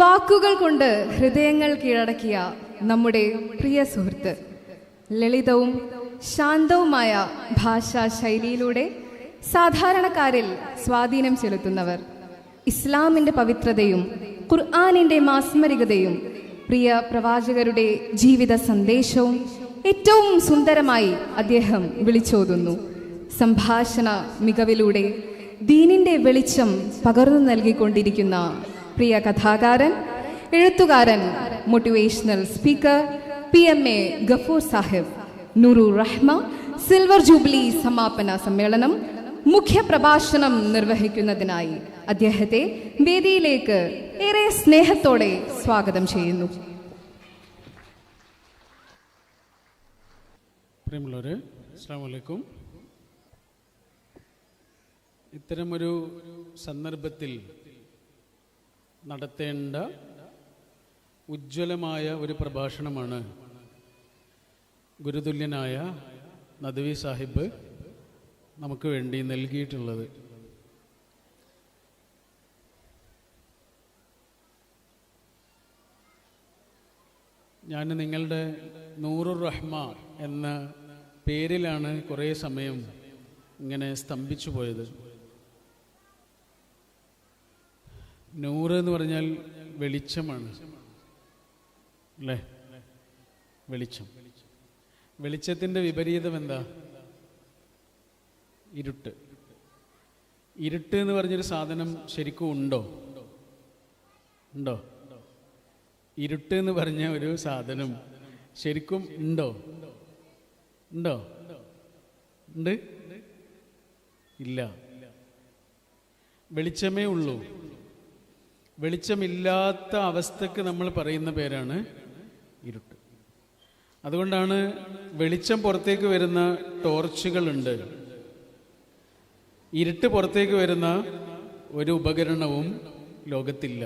വാക്കുകൾ കൊണ്ട് ഹൃദയങ്ങൾ കീഴടക്കിയ നമ്മുടെ പ്രിയ സുഹൃത്ത്, ലളിതവും ശാന്തവുമായ ഭാഷാ ശൈലിയിലൂടെ സാധാരണക്കാരിൽ സ്വാധീനം ചെലുത്തുന്നവർ, ഇസ്ലാമിൻ്റെ പവിത്രതയും ഖുർആനിൻ്റെ മാസ്മരികതയും പ്രിയ പ്രവാചകരുടെ ജീവിത സന്ദേശവും ഏറ്റവും സുന്ദരമായി അദ്ദേഹം വിളിച്ചോതുന്നു. സംഭാഷണ മികവിലൂടെ ദീനിൻ്റെ വെളിച്ചം പകർന്നു നൽകിക്കൊണ്ടിരിക്കുന്ന പ്രിയ കഥാകാരൻ, എഴുത്തുകാരൻ, motivational speaker PMA Gafoor Sahib Noorur Rahma silver jubilee സമാപന സമ്മേളനം മുഖ്യ പ്രഭാഷണം നിർവഹിക്കുന്നതിനായി അദ്ദേഹത്തെ വേദിയിലേക്ക് ഏറെ സ്നേഹത്തോടെ സ്വാഗതം ചെയ്യുന്നു. പ്രിയമുള്ളവരെ, അസ്സലാമു അലൈക്കും. ഇത്തരമൊരു സന്ദർഭത്തിൽ നടത്തേണ്ട ഉജ്ജ്വലമായ ഒരു പ്രഭാഷണമാണ് ഗുരുതുല്യനായ നദ്വി സാഹിബ് നമുക്ക് വേണ്ടി നൽകിയിട്ടുള്ളത്. ഞാൻ നിങ്ങളുടെ നൂറുർ റഹ്മ എന്ന പേരിലാണ് കുറേ സമയം ഇങ്ങനെ സ്തംഭിച്ചു പോയത്. നൂറ് എന്ന് പറഞ്ഞാൽ വെളിച്ചമാണ് അല്ലേ? വെളിച്ചം. വെളിച്ചത്തിൻ്റെ വിപരീതം എന്താ? ഇരുട്ട്. ഇരുട്ട് എന്ന് പറഞ്ഞൊരു സാധനം ശരിക്കും ഉണ്ടോ? ഇരുട്ട് എന്ന് പറഞ്ഞ ഒരു സാധനം ശരിക്കും ഉണ്ടോ? ഉണ്ട്? ഇല്ല. വെളിച്ചമേ ഉള്ളൂ. വെളിച്ചമില്ലാത്ത അവസ്ഥക്ക് നമ്മൾ പറയുന്ന പേരാണ് ഇരുട്ട്. അതുകൊണ്ടാണ് വെളിച്ചം പുറത്തേക്ക് വരുന്ന ടോർച്ചുകളുണ്ട്, ഇരുട്ട് പുറത്തേക്ക് വരുന്ന ഒരു ഉപകരണവും ലോകത്തില്ല.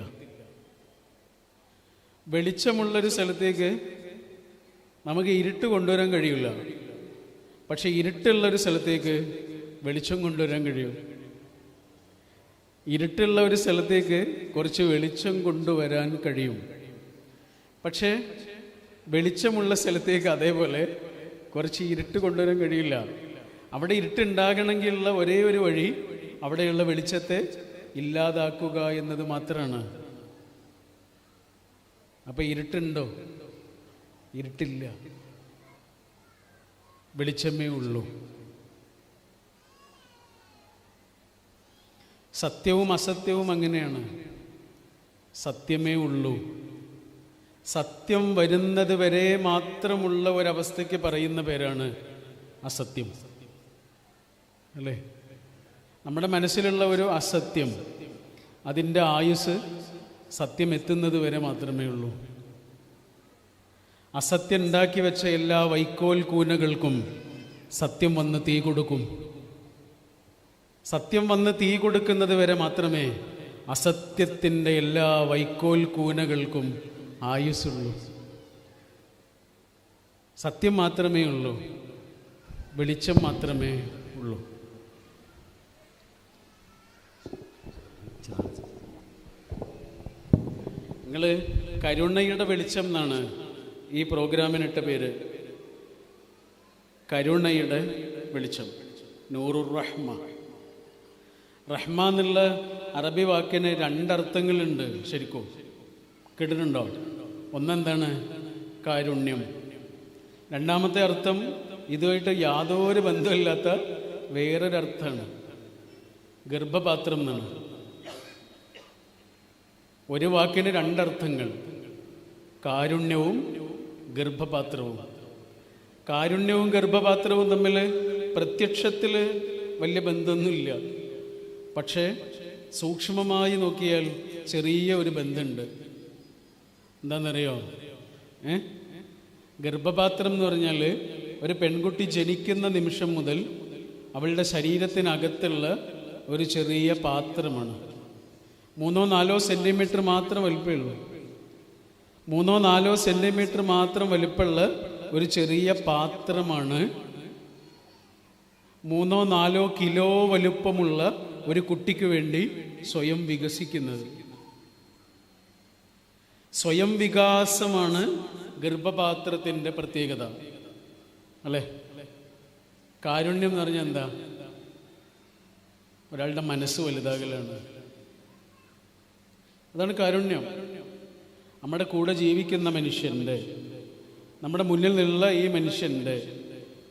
വെളിച്ചമുള്ളൊരു സ്ഥലത്തേക്ക് നമുക്ക് ഇരുട്ട് കൊണ്ടുവരാൻ കഴിയില്ല, പക്ഷെ ഇരുട്ടുള്ളൊരു സ്ഥലത്തേക്ക് വെളിച്ചം കൊണ്ടുവരാൻ കഴിയും. ഇരുട്ടുള്ള ഒരു സ്ഥലത്തേക്ക് കുറച്ച് വെളിച്ചം കൊണ്ടുവരാൻ കഴിയും, പക്ഷേ വെളിച്ചമുള്ള സ്ഥലത്തേക്ക് അതേപോലെ കുറച്ച് ഇരുട്ട് കൊണ്ടുവരാൻ കഴിയില്ല. അവിടെ ഇരുട്ടുണ്ടാകണമെങ്കിലുള്ള ഒരേ ഒരു വഴി അവിടെയുള്ള വെളിച്ചത്തെ ഇല്ലാതാക്കുക എന്നത് മാത്രമാണ്. അപ്പം ഇരുട്ടുണ്ടോ? ഇരുട്ടില്ല, വെളിച്ചമേ ഉള്ളൂ. സത്യവും അസത്യവും അങ്ങനെയാണ്. സത്യമേ ഉള്ളൂ. സത്യം വരുന്നത് വരെ മാത്രമുള്ള ഒരവസ്ഥയ്ക്ക് പറയുന്ന പേരാണ് അസത്യം അല്ലേ? നമ്മുടെ മനസ്സിലുള്ള ഒരു അസത്യം, അതിൻ്റെ ആയുസ് സത്യം എത്തുന്നത് വരെ മാത്രമേ ഉള്ളൂ. അസത്യം ഉണ്ടാക്കി വെച്ച എല്ലാ വൈക്കോൽ കൂനകൾക്കും സത്യം വന്ന് തീ കൊടുക്കും. സത്യം വന്ന് തീ കൊടുക്കുന്നത് വരെ മാത്രമേ അസത്യത്തിൻ്റെ എല്ലാ വൈക്കോൽ കൂനകൾക്കും ആയുസ്സുള്ളൂ. സത്യം മാത്രമേ ഉള്ളൂ, വെളിച്ചം മാത്രമേ ഉള്ളൂ. നിങ്ങൾ കരുണയുടെ വെളിച്ചം എന്നാണ് ഈ പ്രോഗ്രാമിനിട്ട പേര്. കരുണയുടെ വെളിച്ചം, നൂറുർ റഹ്മ. റഹ്മ എന്നുള്ള അറബി വാക്കിന് രണ്ടർത്ഥങ്ങളുണ്ട്. ശരിക്കും കേട്ടിട്ടുണ്ടോ? ഒന്നെന്താണ്? കാരുണ്യം. രണ്ടാമത്തെ അർത്ഥം ഇതുമായിട്ട് യാതൊരു ബന്ധമില്ലാത്ത വേറൊരർത്ഥമാണ്, ഗർഭപാത്രം എന്നാണ്. ഒരു വാക്കിന് രണ്ടർത്ഥങ്ങൾ, കാരുണ്യവും ഗർഭപാത്രവും. കാരുണ്യവും ഗർഭപാത്രവും തമ്മിൽ പ്രത്യക്ഷത്തിൽ വലിയ ബന്ധമൊന്നുമില്ല, പക്ഷേ സൂക്ഷ്മമായി നോക്കിയാൽ ചെറിയ ഒരു ബന്ധമുണ്ട്. എന്താണെന്നറിയോ? ഗർഭപാത്രം എന്ന് പറഞ്ഞാൽ ഒരു പെൺകുട്ടി ജനിക്കുന്ന നിമിഷം മുതൽ അവളുടെ ശരീരത്തിനകത്തുള്ള ഒരു ചെറിയ പാത്രമാണ്. 3-4 സെൻറ്റിമീറ്റർ മാത്രം വലിപ്പമുള്ളൂ. 3-4 സെൻറ്റിമീറ്റർ മാത്രം വലിപ്പമുള്ള ഒരു ചെറിയ പാത്രമാണ് 3-4 കിലോ വലുപ്പമുള്ള ഒരു കുട്ടിക്ക് വേണ്ടി സ്വയം വികസിക്കുന്നത്. സ്വയം വികാസമാണ് ഗർഭപാത്രത്തിൻ്റെ പ്രത്യേകത, അല്ലേ? കാരുണ്യം എന്ന് പറഞ്ഞാൽ എന്താ? ഒരാളുടെ മനസ്സ് വലുതാകലാണ്. അതാണ് കാരുണ്യം. നമ്മുടെ കൂടെ ജീവിക്കുന്ന മനുഷ്യൻ്റെ, നമ്മുടെ മുന്നിൽ നിന്നുള്ള ഈ മനുഷ്യൻ്റെ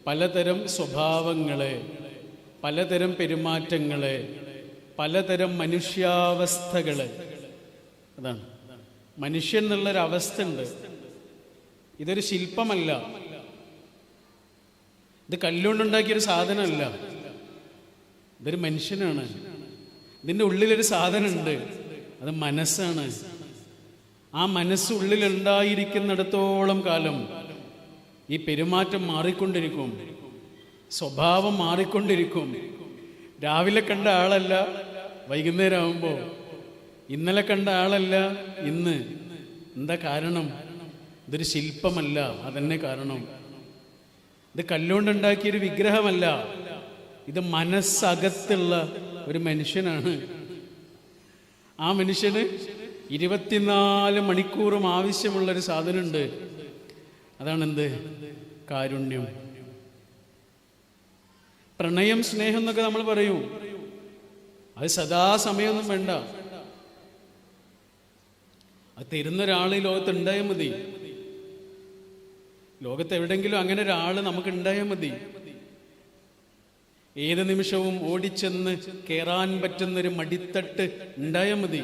പലതരം സ്വഭാവങ്ങളെ, പലതരം പെരുമാറ്റങ്ങളെ, പലതരം മനുഷ്യാവസ്ഥകളെ, അതാണ് മനുഷ്യൻ എന്നുള്ളൊരവസ്ഥ ഉണ്ട്. ഇതൊരു ശില്പമല്ല, ഇത് കല്ലുകൊണ്ടുണ്ടാക്കിയൊരു സാധനമല്ല, ഇതൊരു മനുഷ്യനാണ്. ഇതിൻ്റെ ഉള്ളിലൊരു സാധനമുണ്ട്, അത് മനസ്സാണ്. ആ മനസ്സ് ഉള്ളിലുണ്ടായിരിക്കുന്നിടത്തോളം കാലം ഈ പെരുമാറ്റം മാറിക്കൊണ്ടിരിക്കും, സ്വഭാവം മാറിക്കൊണ്ടിരിക്കും. രാവിലെ കണ്ട ആളല്ല വൈകുന്നേരം ആകുമ്പോൾ, ഇന്നലെ കണ്ട ആളല്ല ഇന്ന്. എന്താ കാരണം? ഇതൊരു ശില്പമല്ല, അതന്നെ കാരണം. ഇത് കല്ലുകൊണ്ടുണ്ടാക്കിയൊരു വിഗ്രഹമല്ല, ഇത് മനസ്സകത്തുള്ള ഒരു മനുഷ്യനാണ്. ആ മനുഷ്യന് 24 മണിക്കൂറും ആവശ്യമുള്ളൊരു സാധനമുണ്ട്. അതാണെന്ത്? കാരുണ്യം. പ്രണയം, സ്നേഹം എന്നൊക്കെ നമ്മൾ പറയും. അത് സദാസമയമൊന്നും വേണ്ട. അത് തരുന്ന ഒരാൾ ഈ ലോകത്ത് ഉണ്ടായാൽ മതി. ലോകത്ത് എവിടെയെങ്കിലും അങ്ങനെ ഒരാൾ നമുക്ക് ഉണ്ടായാൽ മതി. ഏത് നിമിഷവും ഓടിച്ചെന്ന് കയറാൻ പറ്റുന്നൊരു മടിത്തട്ട് ഉണ്ടായാൽ മതി.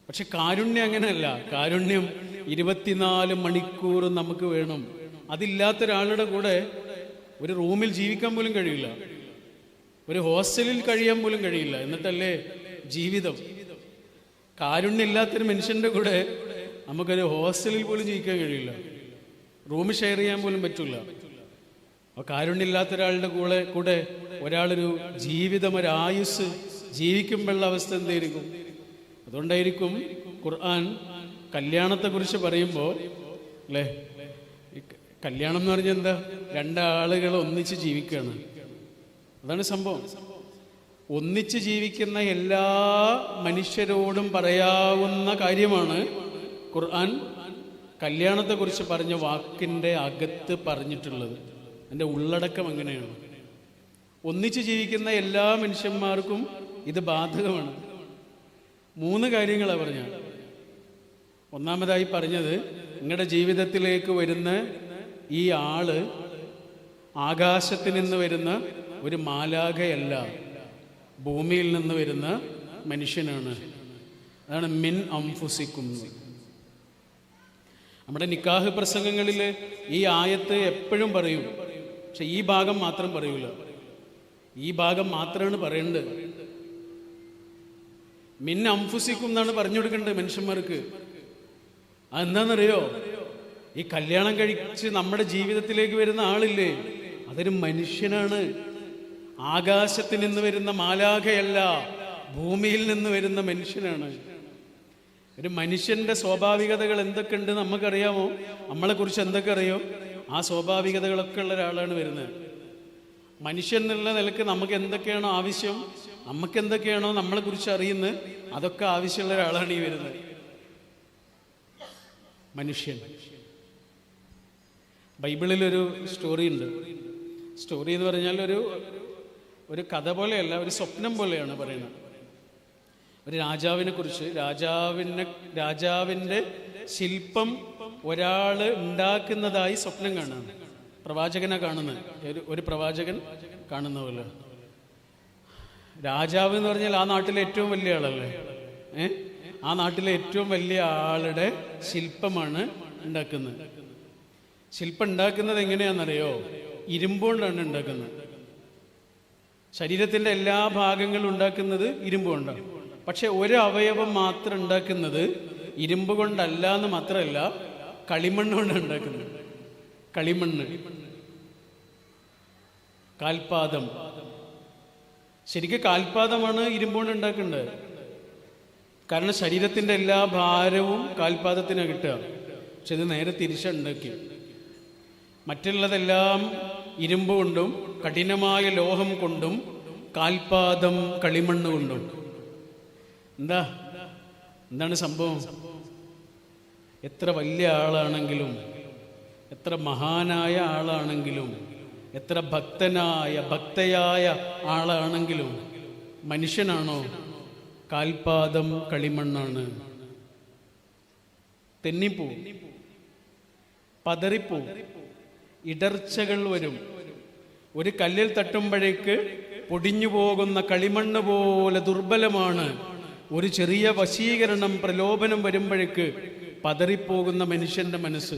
പക്ഷെ കാരുണ്യം അങ്ങനെയല്ല. കാരുണ്യം 24 മണിക്കൂർ നമുക്ക് വേണം. അതില്ലാത്തൊരാളുടെ കൂടെ ഒരു റൂമിൽ ജീവിക്കാൻ പോലും കഴിയില്ല, ഒരു ഹോസ്റ്റലിൽ കഴിയാൻ പോലും കഴിയില്ല. എന്നിട്ടല്ലേ ജീവിതം. കാരുണ്യം ഇല്ലാത്തൊരു മനുഷ്യൻ്റെ കൂടെ നമുക്കൊരു ഹോസ്റ്റലിൽ പോലും ജീവിക്കാൻ കഴിയില്ല, റൂം ഷെയർ ചെയ്യാൻ പോലും പറ്റില്ല. അപ്പോൾ കാരുണ്യമില്ലാത്തൊരാളുടെ കൂടെ ഒരാളൊരു ജീവിതം, ഒരായുസ് ജീവിക്കുമ്പോഴുള്ള അവസ്ഥ എന്തായിരിക്കും? അതുകൊണ്ടായിരിക്കും ഖുർആൻ കല്യാണത്തെക്കുറിച്ച് പറയുമ്പോൾ, അല്ലേ, കല്യാണം എന്ന് പറഞ്ഞാൽ എന്താ? രണ്ടാളുകൾ ഒന്നിച്ച് ജീവിക്കുകയാണ്. അതാണ് സംഭവം. ഒന്നിച്ച് ജീവിക്കുന്ന എല്ലാ മനുഷ്യരോടും പറയാവുന്ന കാര്യമാണ് ഖുർആൻ കല്യാണത്തെക്കുറിച്ച് പറഞ്ഞ വാക്കിൻ്റെ അകത്ത് പറഞ്ഞിട്ടുള്ളത്. എൻ്റെ ഉള്ളടക്കം അങ്ങനെയാണ്. ഒന്നിച്ച് ജീവിക്കുന്ന എല്ലാ മനുഷ്യന്മാർക്കും ഇത് ബാധകമാണ്. 3 കാര്യങ്ങളാണ് പറഞ്ഞത്. ഒന്നാമതായി പറഞ്ഞത്, നിങ്ങളുടെ ജീവിതത്തിലേക്ക് വരുന്ന ഈ ആള് ആകാശത്ത് നിന്ന് വരുന്ന ഒരു മാലാഖയല്ല, ഭൂമിയിൽ നിന്ന് വരുന്ന മനുഷ്യനാണ്. അതാണ് മിൻ അംഫുസിക്കും. നമ്മുടെ നിക്കാഹ് പ്രസംഗങ്ങളിൽ ഈ ആയത്ത് എപ്പോഴും പറയും, പക്ഷെ ഈ ഭാഗം മാത്രം പറയൂല. ഈ ഭാഗം മാത്രമാണ് പറയേണ്ടത്. മിൻ അംഫുസിക്കും എന്നാണ് പറഞ്ഞു കൊടുക്കേണ്ടത് മനുഷ്യന്മാർക്ക്. അതെന്താണെന്നറിയോ? ഈ കല്യാണം കഴിച്ച് നമ്മുടെ ജീവിതത്തിലേക്ക് വരുന്ന ആളില്ലേ, അതൊരു മനുഷ്യനാണ്. ആകാശത്തിൽ നിന്ന് വരുന്ന മാലാഖയല്ല, ഭൂമിയിൽ നിന്ന് വരുന്ന മനുഷ്യനാണ്. ഒരു മനുഷ്യന്റെ സ്വാഭാവികതകൾ എന്തൊക്കെയുണ്ട് നമുക്കറിയാമോ? നമ്മളെക്കുറിച്ച് എന്തൊക്കെ അറിയോ? ആ സ്വാഭാവികതകളൊക്കെ ഉള്ള ഒരാളാണ് വരുന്നത്. മനുഷ്യൻ എന്നുള്ള നിലക്ക് നമുക്ക് എന്തൊക്കെയാണോ ആവശ്യം, നമുക്ക് എന്തൊക്കെയാണോ നമ്മളെക്കുറിച്ച് അറിയുന്നത്, അതൊക്കെ ആവശ്യമുള്ള ഒരാളാണ് ഈ വരുന്നത് മനുഷ്യൻ. ബൈബിളിലൊരു സ്റ്റോറി ഉണ്ട്. സ്റ്റോറി എന്ന് പറഞ്ഞാൽ ഒരു കഥ പോലെയല്ല, ഒരു സ്വപ്നം പോലെയാണ് പറയുന്നത്. ഒരു രാജാവിനെ കുറിച്ച്, രാജാവിൻ്റെ ശില്പം ഒരാൾ ഉണ്ടാക്കുന്നതായി സ്വപ്നം കാണുന്നത്. പ്രവാചകനെ കാണുന്നത്, ഒരു പ്രവാചകൻ കാണുന്ന പോലെ. രാജാവ് എന്ന് പറഞ്ഞാൽ ആ നാട്ടിലെ ഏറ്റവും വലിയ ആളല്ലേ? ആ നാട്ടിലെ ഏറ്റവും വലിയ ആളുടെ ശില്പമാണ് ഉണ്ടാക്കുന്നത്. ശില്പം ഉണ്ടാക്കുന്നത് എങ്ങനെയാണെന്നറിയോ? ഇരുമ്പുകൊണ്ടാണ് ഉണ്ടാക്കുന്നത്. ശരീരത്തിൻ്റെ എല്ലാ ഭാഗങ്ങളും ഉണ്ടാക്കുന്നത് ഇരുമ്പ് കൊണ്ടാണ്. പക്ഷെ ഒരു അവയവം മാത്രം ഉണ്ടാക്കുന്നത് ഇരുമ്പ് കൊണ്ടല്ല എന്ന് മാത്രമല്ല, കളിമണ്ണ് കൊണ്ടാണ് ഉണ്ടാക്കുന്നത്. കളിമണ്ണ്, കാൽപാദം. ശരിക്കും കാൽപാദമാണ് ഇരുമ്പ് കൊണ്ട് ഉണ്ടാക്കേണ്ടത്. കാരണം ശരീരത്തിൻ്റെ എല്ലാ ഭാരവും കാൽപാദത്തിനാണ് കിട്ടുക. പക്ഷെ ഇത് നേരെ തിരിച്ചുണ്ടാക്കി. മറ്റുള്ളതെല്ലാം ഇരുമ്പ് കൊണ്ടും കഠിനമായ ലോഹം കൊണ്ടും കാൽപാദം കളിമണ്ണ് കൊണ്ടും. എന്താണ് സംഭവം? എത്ര വലിയ ആളാണെങ്കിലും, എത്ര മഹാനായ ആളാണെങ്കിലും, എത്ര ഭക്തയായ ആളാണെങ്കിലും മനുഷ്യനാണോ? കാൽപാദം കളിമണ്ണാണ്. തെന്നിപ്പോവും, പതറിപ്പോവും, ഇടർച്ചകൾ വരും. ഒരു കല്ലിൽ തട്ടുമ്പോഴേക്ക് പൊടിഞ്ഞു പോകുന്ന കളിമണ്ണ് പോലെ ദുർബലമാണ്. ഒരു ചെറിയ വശീകരണം, പ്രലോഭനം വരുമ്പോഴേക്ക് പതറിപ്പോകുന്ന മനുഷ്യന്റെ മനസ്സ്.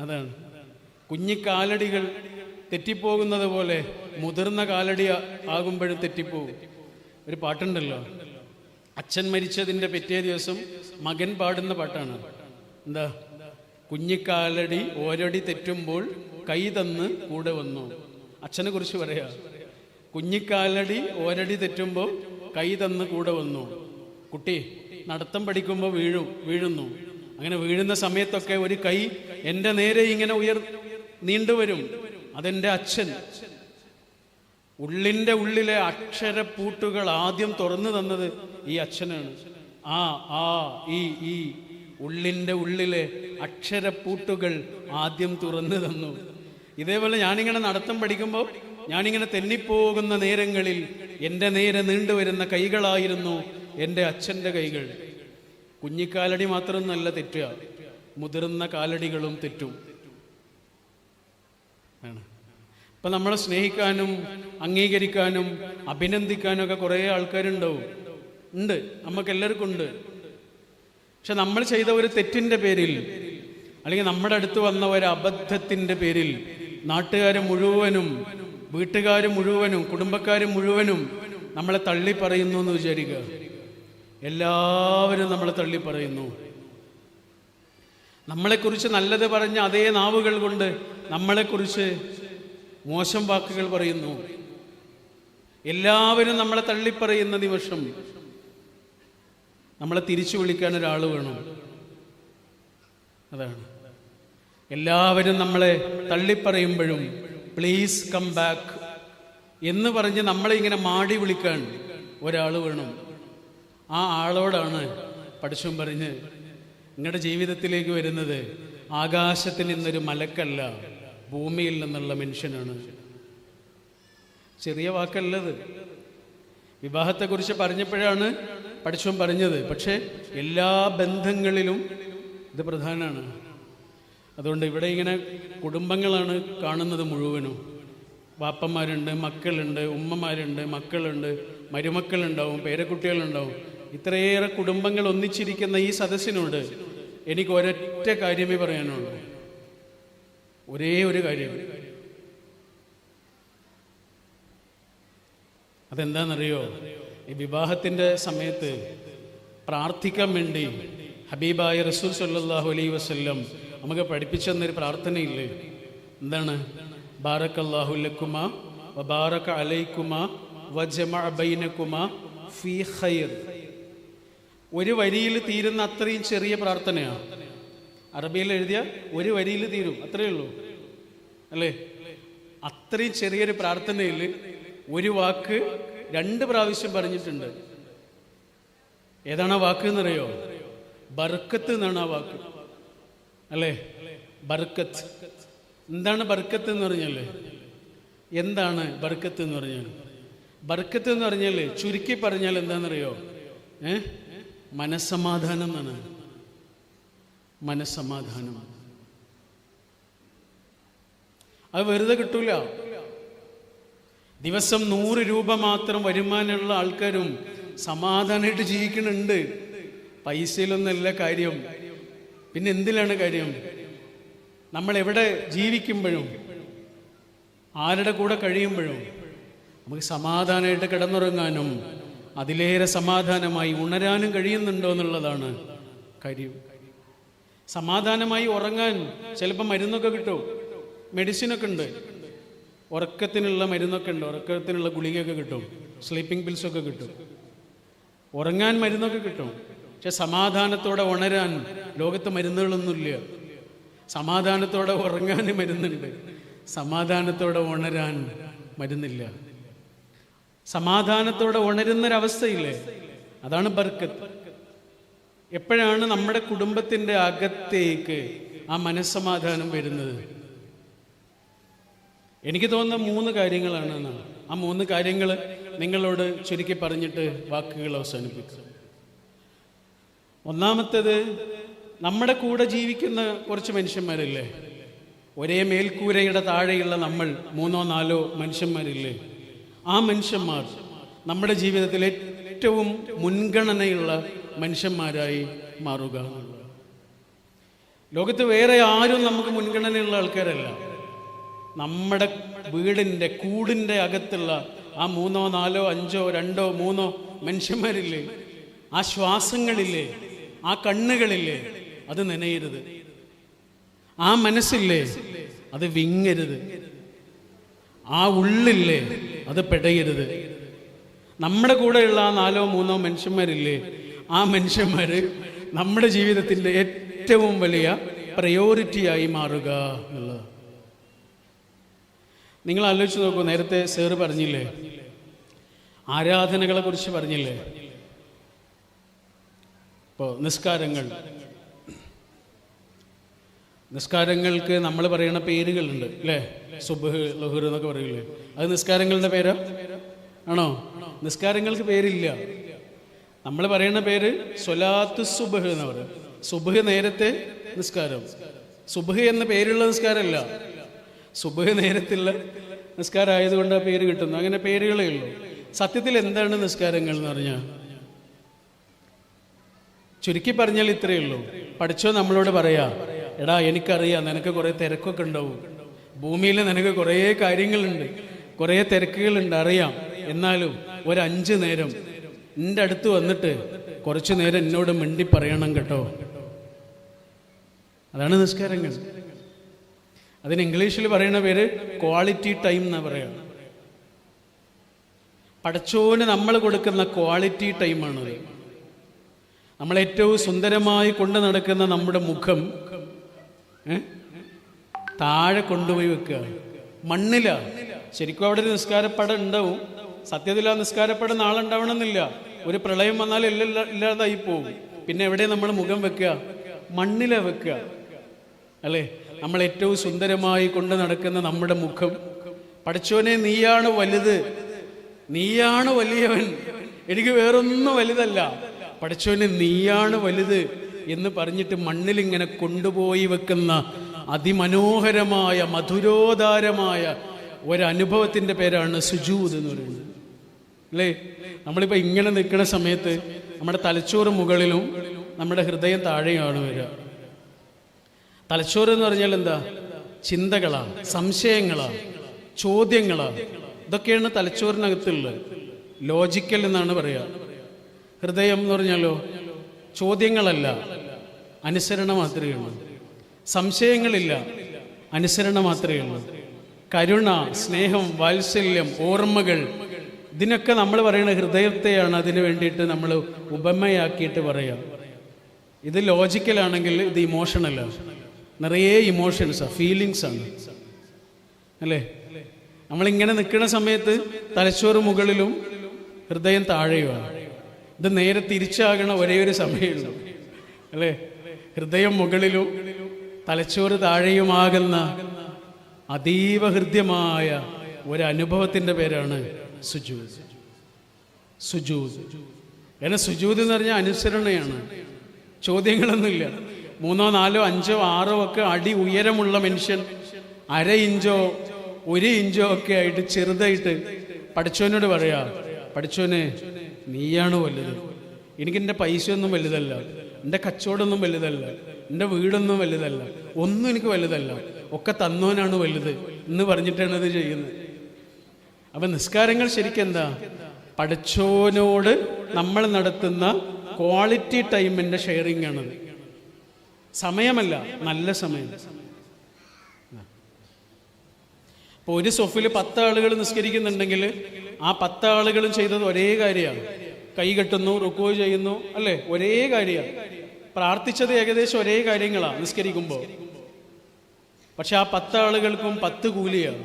അതാണ് കുഞ്ഞിക്കാലടികൾ തെറ്റിപ്പോകുന്നത് പോലെ മുതിർന്ന കാലടി ആകുമ്പോഴും തെറ്റിപ്പോകും. ഒരു പാട്ടുണ്ടല്ലോ, അച്ഛൻ മരിച്ചതിൻ്റെ പിറ്റേ ദിവസം മകൻ പാടുന്ന പാട്ടാണ്. എന്താ? കുഞ്ഞിക്കാലടി ഓരടി തെറ്റുമ്പോൾ കൈ തന്ന് കൂടെ വന്നു. അച്ഛനെ കുറിച്ച് പറയാ, കുഞ്ഞിക്കാലടി ഓരടി തെറ്റുമ്പോൾ കൈ തന്ന് കൂടെ വന്നു. കുട്ടി നടത്തം പഠിക്കുമ്പോൾ വീഴുന്നു. അങ്ങനെ വീഴുന്ന സമയത്തൊക്കെ ഒരു കൈ എൻ്റെ നേരെ ഇങ്ങനെ നീണ്ടുവരും. അതെൻ്റെ അച്ഛൻ. ഉള്ളിൻ്റെ ഉള്ളിലെ അക്ഷരപ്പൂട്ടുകൾ ആദ്യം തുറന്നു തന്നത് ഈ അച്ഛനാണ്. ഈ ഉള്ളിൻ്റെ ഉള്ളിലെ അക്ഷരപ്പൂട്ടുകൾ ആദ്യം തുറന്നു തന്നു. ഇതേപോലെ ഞാനിങ്ങനെ നടത്തം പഠിക്കുമ്പോൾ ഞാനിങ്ങനെ തെന്നിപ്പോകുന്ന നേരങ്ങളിൽ എൻ്റെ നേരെ നീണ്ടുവരുന്ന കൈകളായിരുന്നു എൻ്റെ അച്ഛൻ്റെ കൈകൾ. കുഞ്ഞിക്കാലടി മാത്രമൊന്നല്ല തെറ്റുക, മുതിർന്ന കാലടികളും തെറ്റും. ഇപ്പം നമ്മളെ സ്നേഹിക്കാനും അംഗീകരിക്കാനും അഭിനന്ദിക്കാനും ഒക്കെ കുറേ ആൾക്കാരുണ്ടാവും. ഉണ്ട്, നമുക്കെല്ലാവർക്കും ഉണ്ട്. പക്ഷെ നമ്മൾ ചെയ്ത ഒരു തെറ്റിൻ്റെ പേരിൽ, അല്ലെങ്കിൽ നമ്മുടെ അടുത്ത് വന്ന ഒരു അബദ്ധത്തിൻ്റെ പേരിൽ നാട്ടുകാർ മുഴുവനും, വീട്ടുകാർ മുഴുവനും, കുടുംബക്കാർ മുഴുവനും നമ്മളെ തള്ളി പറയുന്നു എന്ന് വിചാരിക്കുക. എല്ലാവരും നമ്മളെ തള്ളി പറയുന്നു. നമ്മളെക്കുറിച്ച് നല്ലത് പറഞ്ഞ അതേ നാവുകൾ കൊണ്ട് നമ്മളെക്കുറിച്ച് മോശം വാക്കുകൾ പറയുന്നു. എല്ലാവരും നമ്മളെ തള്ളിപ്പറയുന്ന നിമിഷം നമ്മളെ തിരിച്ചു വിളിക്കാൻ ഒരാൾ വേണം. അതാണ്, എല്ലാവരും നമ്മളെ തള്ളിപ്പറയുമ്പോഴും പ്ലീസ് കം ബാക്ക് എന്ന് പറഞ്ഞ് നമ്മളെ ഇങ്ങനെ മാടി വിളിക്കാൻ ഒരാൾ വേണം. ആ ആളോടാണ് പടച്ചോൻ പറഞ്ഞ്, നിങ്ങളുടെ ജീവിതത്തിലേക്ക് വരുന്നത് ആകാശത്തിൽ നിന്നൊരു മലക്കല്ല, ഭൂമിയിൽ നിന്നുള്ള മനുഷ്യനാണ്. ചെറിയ വാക്കല്ലത്. വിവാഹത്തെക്കുറിച്ച് പറഞ്ഞപ്പോഴാണ് പടച്ചോൻ പറഞ്ഞത്. പക്ഷേ എല്ലാ ബന്ധങ്ങളിലും ഇത് പ്രധാനമാണ്. അതുകൊണ്ട് ഇവിടെ ഇങ്ങനെ കുടുംബങ്ങളാണ് കാണുന്നത് മുഴുവനും. വാപ്പന്മാരുണ്ട്, മക്കളുണ്ട്, ഉമ്മമാരുണ്ട്, മക്കളുണ്ട്, മരുമക്കളുണ്ടാവും, പേരക്കുട്ടികളുണ്ടാവും. ഇത്രയേറെ കുടുംബങ്ങൾ ഒന്നിച്ചിരിക്കുന്ന ഈ സദസ്സിനോട് എനിക്ക് ഒരൊറ്റ കാര്യമേ പറയാനുള്ളൂ. ഒരേ ഒരു കാര്യം. അതെന്താണെന്നറിയോ? ഈ വിവാഹത്തിൻ്റെ സമയത്ത് പ്രാർത്ഥിക്കാൻ വേണ്ടി ഹബീബായ റസൂൽ സല്ലല്ലാഹു അലൈഹി വസല്ലം നമുക്ക് പഠിപ്പിച്ചു തന്നൊരു പ്രാർത്ഥനയില്ലേ? എന്താണ്? ബാറക്കല്ലാഹു ലക്കുമാ വബാറക അലൈക്കുമാ വജമഅ ബൈനക്കുമാ ഫീ ഖൈർ. ഒരു വരിയിൽ തീരുന്ന അത്രയും ചെറിയ പ്രാർത്ഥനയാണ്. അറബിയിൽ എഴുതിയ ഒരു വരിയിൽ തീരും, അത്രയേ ഉള്ളൂ അല്ലേ? അത്രയും ചെറിയൊരു പ്രാർത്ഥനയിൽ ഒരു വാക്ക് 2 പ്രാവശ്യം പറഞ്ഞിട്ടുണ്ട്. ഏതാണ് ആ വാക്ക് എന്നറിയോ? ബർക്കത്ത് എന്നാണ് ആ വാക്ക്, അല്ലേ? ബർക്കത്ത്. എന്താണ് ബർക്കത്ത് എന്ന് പറഞ്ഞാല്? എന്താണ് ബർക്കത്ത് എന്ന് പറഞ്ഞാൽ? ബർക്കത്ത് എന്ന് പറഞ്ഞാൽ ചുരുക്കി പറഞ്ഞാൽ എന്താണെന്നറിയോ? മനസ്സമാധാനം എന്നാണ്. മനസ്സമാധാനം. അത് വെറുതെ കിട്ടൂല. ദിവസം 100 രൂപ മാത്രം വരുമാനമുള്ള ആൾക്കാരും സമാധാനമായിട്ട് ജീവിക്കുന്നുണ്ട്. പൈസയിലൊന്നല്ല കാര്യം, പിന്നെ എന്തിലാണ് കാര്യം? നമ്മൾ എവിടെ ജീവിക്കുമ്പോഴും ആരുടെ കൂടെ കഴിയുമ്പോഴും നമുക്ക് സമാധാനമായിട്ട് കിടന്നുറങ്ങാനും അതിലേറെ സമാധാനമായി ഉണരാനും കഴിയുന്നുണ്ടോ എന്നുള്ളതാണ് കാര്യം. സമാധാനമായി ഉറങ്ങാൻ ചിലപ്പോൾ മരുന്നൊക്കെ കിട്ടും, മെഡിസിനൊക്കെ ഉണ്ട്, ഉറക്കത്തിനുള്ള മരുന്നൊക്കെ ഉണ്ട്, ഉറക്കത്തിനുള്ള ഗുളികയൊക്കെ കിട്ടും, സ്ലീപ്പിംഗ് പിൽസൊക്കെ കിട്ടും, ഉറങ്ങാൻ മരുന്നൊക്കെ കിട്ടും. പക്ഷെ സമാധാനത്തോടെ ഉണരാൻ ലോകത്ത് മരുന്നുകളൊന്നുമില്ല. സമാധാനത്തോടെ ഉറങ്ങാൻ മരുന്നുണ്ട്, സമാധാനത്തോടെ ഉണരാൻ മരുന്നില്ല. സമാധാനത്തോടെ ഉണരുന്നൊരവസ്ഥയില്ലേ? അതാണ് ബർക്കത്ത്. എപ്പോഴാണ് നമ്മുടെ കുടുംബത്തിൻ്റെ അകത്തേക്ക് ആ മനസ്സമാധാനം വരുന്നത്? എനിക്ക് തോന്നുന്ന 3 കാര്യങ്ങളാണ് എന്നാണ്. ആ 3 കാര്യങ്ങൾ നിങ്ങളോട് ചുരുക്കി പറഞ്ഞിട്ട് വാക്കുകൾ അവസാനിപ്പിക്കുക. ഒന്നാമത്തേത്, നമ്മുടെ കൂടെ ജീവിക്കുന്ന കുറച്ച് മനുഷ്യന്മാരില്ലേ, ഒരേ മേൽക്കൂരയുടെ താഴെയുള്ള നമ്മൾ 3ഓ 4ഓ മനുഷ്യന്മാരില്ലേ, ആ മനുഷ്യന്മാർ നമ്മുടെ ജീവിതത്തിൽ ഏറ്റവും മുൻഗണനയുള്ള മനുഷ്യന്മാരായി മാറുക എന്നുള്ളത്. ലോകത്ത് വേറെ ആരും നമുക്ക് മുൻഗണനയുള്ള ആൾക്കാരല്ല. നമ്മുടെ വീടിൻ്റെ കൂടിൻ്റെ അകത്തുള്ള ആ 3ഓ 4ഓ 5ഓ 2ഓ 3ഓ മനുഷ്യന്മാരില്ലേ, ആ ശ്വാസങ്ങളില്ലേ, ആ കണ്ണുകളില്ലേ, അത് നനയരുത്. ആ മനസ്സില്ലേ, അത് വിങ്ങരുത്. ആ ഉള്ളില്ലേ, അത് പെടയരുത്. നമ്മുടെ കൂടെയുള്ള ആ 4ഓ 3ഓ മനുഷ്യന്മാരില്ലേ, ആ മനുഷ്യന്മാർ നമ്മുടെ ജീവിതത്തിൻ്റെ ഏറ്റവും വലിയ പ്രയോറിറ്റിയായി മാറുക എന്നുള്ളത്. നിങ്ങൾ ആലോചിച്ച് നോക്കൂ, നേരത്തെ സാറ് പറഞ്ഞില്ലേ, ആരാധനകളെ കുറിച്ച് പറഞ്ഞില്ലേ. ഇപ്പോൾ നിസ്കാരങ്ങൾക്ക് നമ്മൾ പറയുന്ന പേരുകളുണ്ട് അല്ലേ, സുബ്ഹ് ളുഹർ എന്നൊക്കെ പറയില്ലേ, അത് നിസ്കാരങ്ങളുടെ പേരാ ആണോ? നിസ്കാരങ്ങൾക്ക് പേരില്ല. നമ്മൾ പറയുന്ന പേര് സ്വലാത്തു സുബ്ഹ് എന്ന് പറയും. സുബ്ഹ് നേരത്തെ നിസ്കാരം. സുബ്ഹ് എന്ന പേരുള്ള നിസ്കാരമല്ല, സുബ്ഹ് നേരത്തുള്ള നിസ്കാരം ആയതുകൊണ്ട് ആ പേര് കിട്ടുന്നു. അങ്ങനെ പേരുകളേ ഉള്ളൂ. സത്യത്തിൽ എന്താണ് നിസ്കാരങ്ങൾ എന്ന് പറഞ്ഞാൽ, ചുരുക്കി പറഞ്ഞാൽ ഇത്രയേ ഉള്ളൂ. പഠിച്ചോ നമ്മളോട് പറയാ, എടാ എനിക്കറിയാം നിനക്ക് കുറേ തിരക്കൊക്കെ ഉണ്ടാവും, ഭൂമിയിൽ നിനക്ക് കുറേ കാര്യങ്ങളുണ്ട്, കുറേ തിരക്കുകളുണ്ട്, അറിയാം. എന്നാലും 5 നേരം എൻ്റെ അടുത്ത് വന്നിട്ട് കുറച്ചു നേരം എന്നോട് മിണ്ടി പറയണം കേട്ടോ. അതാണ് നിസ്കാരങ്ങൾ. അതിന് ഇംഗ്ലീഷിൽ പറയുന്ന പേര് ക്വാളിറ്റി ടൈം എന്നാ പറയാ. പടച്ചോന് നമ്മൾ കൊടുക്കുന്ന ക്വാളിറ്റി ടൈമാണത്. നമ്മളേറ്റവും സുന്ദരമായി കൊണ്ടു നടക്കുന്ന നമ്മുടെ മുഖം താഴെ കൊണ്ടുപോയി വെക്കുക, മണ്ണില. ശരിക്കും അവിടെ ഒരു നിസ്കാരപ്പടം ഉണ്ടാവും. സത്യത്തിൽ ആ നിസ്കാരപ്പടം നാളെ ഉണ്ടാവണമെന്നില്ല. ഒരു പ്രളയം വന്നാൽ ഇല്ലാതായി പോവും. പിന്നെ എവിടെ നമ്മൾ മുഖം വെക്കുക? മണ്ണില വെക്കുക അല്ലേ? നമ്മൾ ഏറ്റവും സുന്ദരമായി കൊണ്ട് നടക്കുന്ന നമ്മുടെ മുഖം, പടച്ചോനെ നീയാണ് വലുത്, നീയാണ് വലിയവൻ, എനിക്ക് വേറൊന്നും വലുതല്ല, പടച്ചോനെ നീയാണ് വലുത് എന്ന് പറഞ്ഞിട്ട് മണ്ണിലിങ്ങനെ കൊണ്ടുപോയി വെക്കുന്ന അതിമനോഹരമായ മധുരോദാരമായ ഒരനുഭവത്തിൻ്റെ പേരാണ് സുജൂദ് എന്ന് പറയുന്നത് അല്ലേ? നമ്മളിപ്പോൾ ഇങ്ങനെ നിൽക്കുന്ന സമയത്ത് നമ്മുടെ തലച്ചോറ് മുകളിലും നമ്മുടെ ഹൃദയം താഴെയാണ് വരിക. തലച്ചോറ് എന്ന് പറഞ്ഞാൽ എന്താ? ചിന്തകളാ, സംശയങ്ങളാ, ചോദ്യങ്ങളാ, ഇതൊക്കെയാണ് തലച്ചോറിനകത്തുള്ളത്. ലോജിക്കൽ എന്നാണ് പറയുക. ഹൃദയം എന്ന് പറഞ്ഞാലോ ചോദ്യങ്ങളല്ല, അനുസരണ മാത്രമേ ഉള്ളൂ. സംശയങ്ങളില്ല, അനുസരണ മാത്രമേ ഉള്ളൂ. കരുണ, സ്നേഹം, വാത്സല്യം, ഓർമ്മകൾ, ഇതിനൊക്കെ നമ്മൾ പറയുന്ന ഹൃദയത്തെയാണ് അതിന് വേണ്ടിയിട്ട് നമ്മൾ ഉപമയാക്കിയിട്ട് പറയാം. ഇത് ലോജിക്കലാണെങ്കിൽ ഇത് ഇമോഷണലാണ്. നിറയെ ഇമോഷൻസാണ്, ഫീലിങ്സാണ് അല്ലേ? നമ്മളിങ്ങനെ നിൽക്കുന്ന സമയത്ത് തലച്ചോറ് മുകളിലും ഹൃദയം താഴെയുമാണ്. ഇത് നേരെ തിരിച്ചാകണ ഒരേ ഒരു സമയമുള്ളൂ അല്ലേ? ഹൃദയം മുകളിലും തലച്ചോറ് താഴെയുമാകുന്ന അതീവ ഹൃദ്യമായ ഒരനുഭവത്തിൻ്റെ പേരാണ് സുജൂദ്. സുജൂദ് കാരണം സുജൂദ് എന്ന് പറഞ്ഞാൽ അനുസരണയാണ്, ചോദ്യങ്ങളൊന്നുമില്ല. 3ഓ 4ഓ 5ഓ 6ഓ ഒക്കെ അടി ഉയരമുള്ള മനുഷ്യൻ 1/2 ഇഞ്ചോ 1 ഇഞ്ചോ ഒക്കെ ആയിട്ട് ചെറുതായിട്ട് പഠിച്ചവനോട് പറയാ, പഠിച്ചോനെ നീയാണ് വലുത്, എനിക്ക് എൻ്റെ പൈസയൊന്നും വലുതല്ല, എൻ്റെ കച്ചവടമൊന്നും വലുതല്ല, എൻ്റെ വീടൊന്നും വലുതല്ല, ഒന്നും എനിക്ക് വലുതല്ല, ഒക്കെ തന്നോനാണ് വലുത് എന്ന് പറഞ്ഞിട്ടാണ് ഇത് ചെയ്യുന്നത്. അപ്പം നിസ്കാരങ്ങൾ ശരിക്കും എന്താ? പഠിച്ചോനോട് നമ്മൾ നടത്തുന്ന ക്വാളിറ്റി ടൈമിൻ്റെ ഷെയറിങ് ആണത്. സമയമല്ല, നല്ല സമയം. ഇപ്പോൾ ഒരു സൊഫിൽ 10 ആളുകൾ നിസ്കരിക്കുന്നുണ്ടെങ്കിൽ ആ 10 ആളുകളും ചെയ്തത് ഒരേ കാര്യമാണ്. കൈ കെട്ടുന്നു, റുക്കൂ ചെയ്യുന്നു അല്ലേ? ഒരേ കാര്യമാണ്. പ്രാർത്ഥിച്ചത് ഏകദേശം ഒരേ കാര്യങ്ങളാണ് നിസ്കരിക്കുമ്പോൾ. പക്ഷെ ആ 10 ആളുകൾക്കും 10 കൂലിയാണ്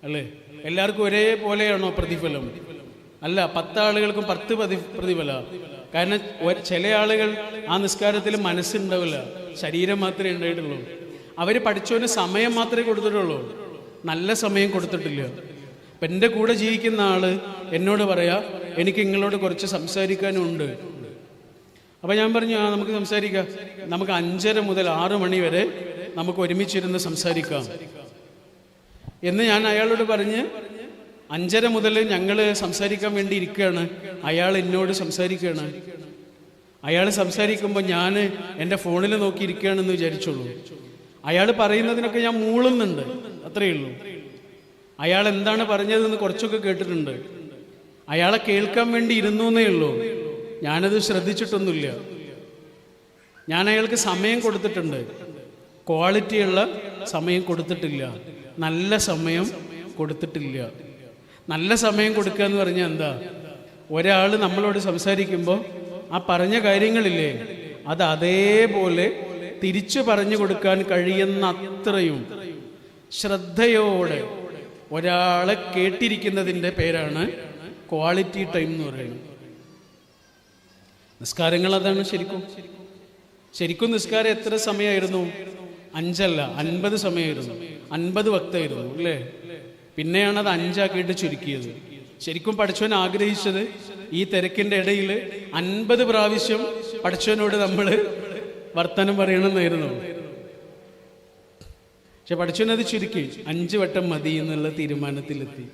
അല്ലേ? എല്ലാവർക്കും ഒരേപോലെയാണോ പ്രതിഫലം? അല്ല, 10 ആളുകൾക്കും 10 പ്രതിഫലമാണ്. കാരണം ചില ആളുകൾ ആ നിസ്കാരത്തിൽ മനസ്സുണ്ടാവില്ല, ശരീരം മാത്രമേ ഉണ്ടായിട്ടുള്ളൂ. അവർ പഠിച്ചവന് സമയം മാത്രമേ കൊടുത്തിട്ടുള്ളൂ, നല്ല സമയം കൊടുത്തിട്ടില്ല. അപ്പം എൻ്റെ കൂടെ ജീവിക്കുന്ന ആള് എന്നോട് പറയാ, എനിക്ക് നിങ്ങളോട് കുറച്ച് സംസാരിക്കാനുണ്ട്. അപ്പം ഞാൻ പറഞ്ഞു, ആ നമുക്ക് സംസാരിക്കാം, നമുക്ക് 5:30 മുതൽ 6 മണി വരെ നമുക്ക് ഒരുമിച്ചിരുന്ന് സംസാരിക്കാം എന്ന് ഞാൻ അയാളോട് പറഞ്ഞ് 5:30 മുതൽ ഞങ്ങൾ സംസാരിക്കാൻ വേണ്ടി ഇരിക്കുകയാണ്. അയാൾ എന്നോട് സംസാരിക്കുകയാണ്. അയാൾ സംസാരിക്കുമ്പോൾ ഞാൻ എൻ്റെ ഫോണിൽ നോക്കിയിരിക്കുകയാണെന്ന് വിചാരിച്ചോളൂ. അയാൾ പറയുന്നതിനൊക്കെ ഞാൻ മൂളുന്നുണ്ട്, അത്രയേ ഉള്ളൂ. അയാൾ എന്താണ് പറഞ്ഞതെന്ന് കുറച്ചൊക്കെ കേട്ടിട്ടുണ്ട്. അയാളെ കേൾക്കാൻ വേണ്ടി ഇരുന്നു എന്നേ ഉള്ളൂ. ഞാനത് ശ്രദ്ധിച്ചിട്ടൊന്നുമില്ല. ഞാൻ അയാൾക്ക് സമയം കൊടുത്തിട്ടുണ്ട്, ക്വാളിറ്റിയുള്ള സമയം കൊടുത്തിട്ടില്ല, നല്ല സമയം കൊടുത്തിട്ടില്ല. നല്ല സമയം കൊടുക്കുക എന്ന് പറഞ്ഞാൽ എന്താ? ഒരാൾ നമ്മളോട് സംസാരിക്കുമ്പോൾ ആ പറഞ്ഞ കാര്യങ്ങളില്ലേ, അത് അതേപോലെ തിരിച്ചു പറഞ്ഞു കൊടുക്കാൻ കഴിയുന്ന അത്രയും ശ്രദ്ധയോടെ ഒരാളെ കേട്ടിരിക്കുന്നതിൻ്റെ പേരാണ് ക്വാളിറ്റി ടൈം എന്ന് പറയുന്നത്. നിസ്കാരങ്ങൾ അതാണ്. ശരിക്കും നിസ്കാരം എത്ര സമയമായിരുന്നു? 5 അല്ല 50 സമയമായിരുന്നു, 50 വക്തായിരുന്നു അല്ലേ? പിന്നെയാണ് അത് 5 ആക്കിയിട്ട് ചുരുക്കിയത്. ശരിക്കും പഠിച്ചവൻ ആഗ്രഹിച്ചത് ഈ തിരക്കിൻ്റെ ഇടയിൽ 50 പ്രാവശ്യം പഠിച്ചവനോട് നമ്മൾ വർത്തമാനം പറയണമെന്നായിരുന്നു. പക്ഷെ പഠിച്ചവനത് ചുരുക്കി 5 വട്ടം മതി എന്നുള്ള തീരുമാനത്തിലെത്തി.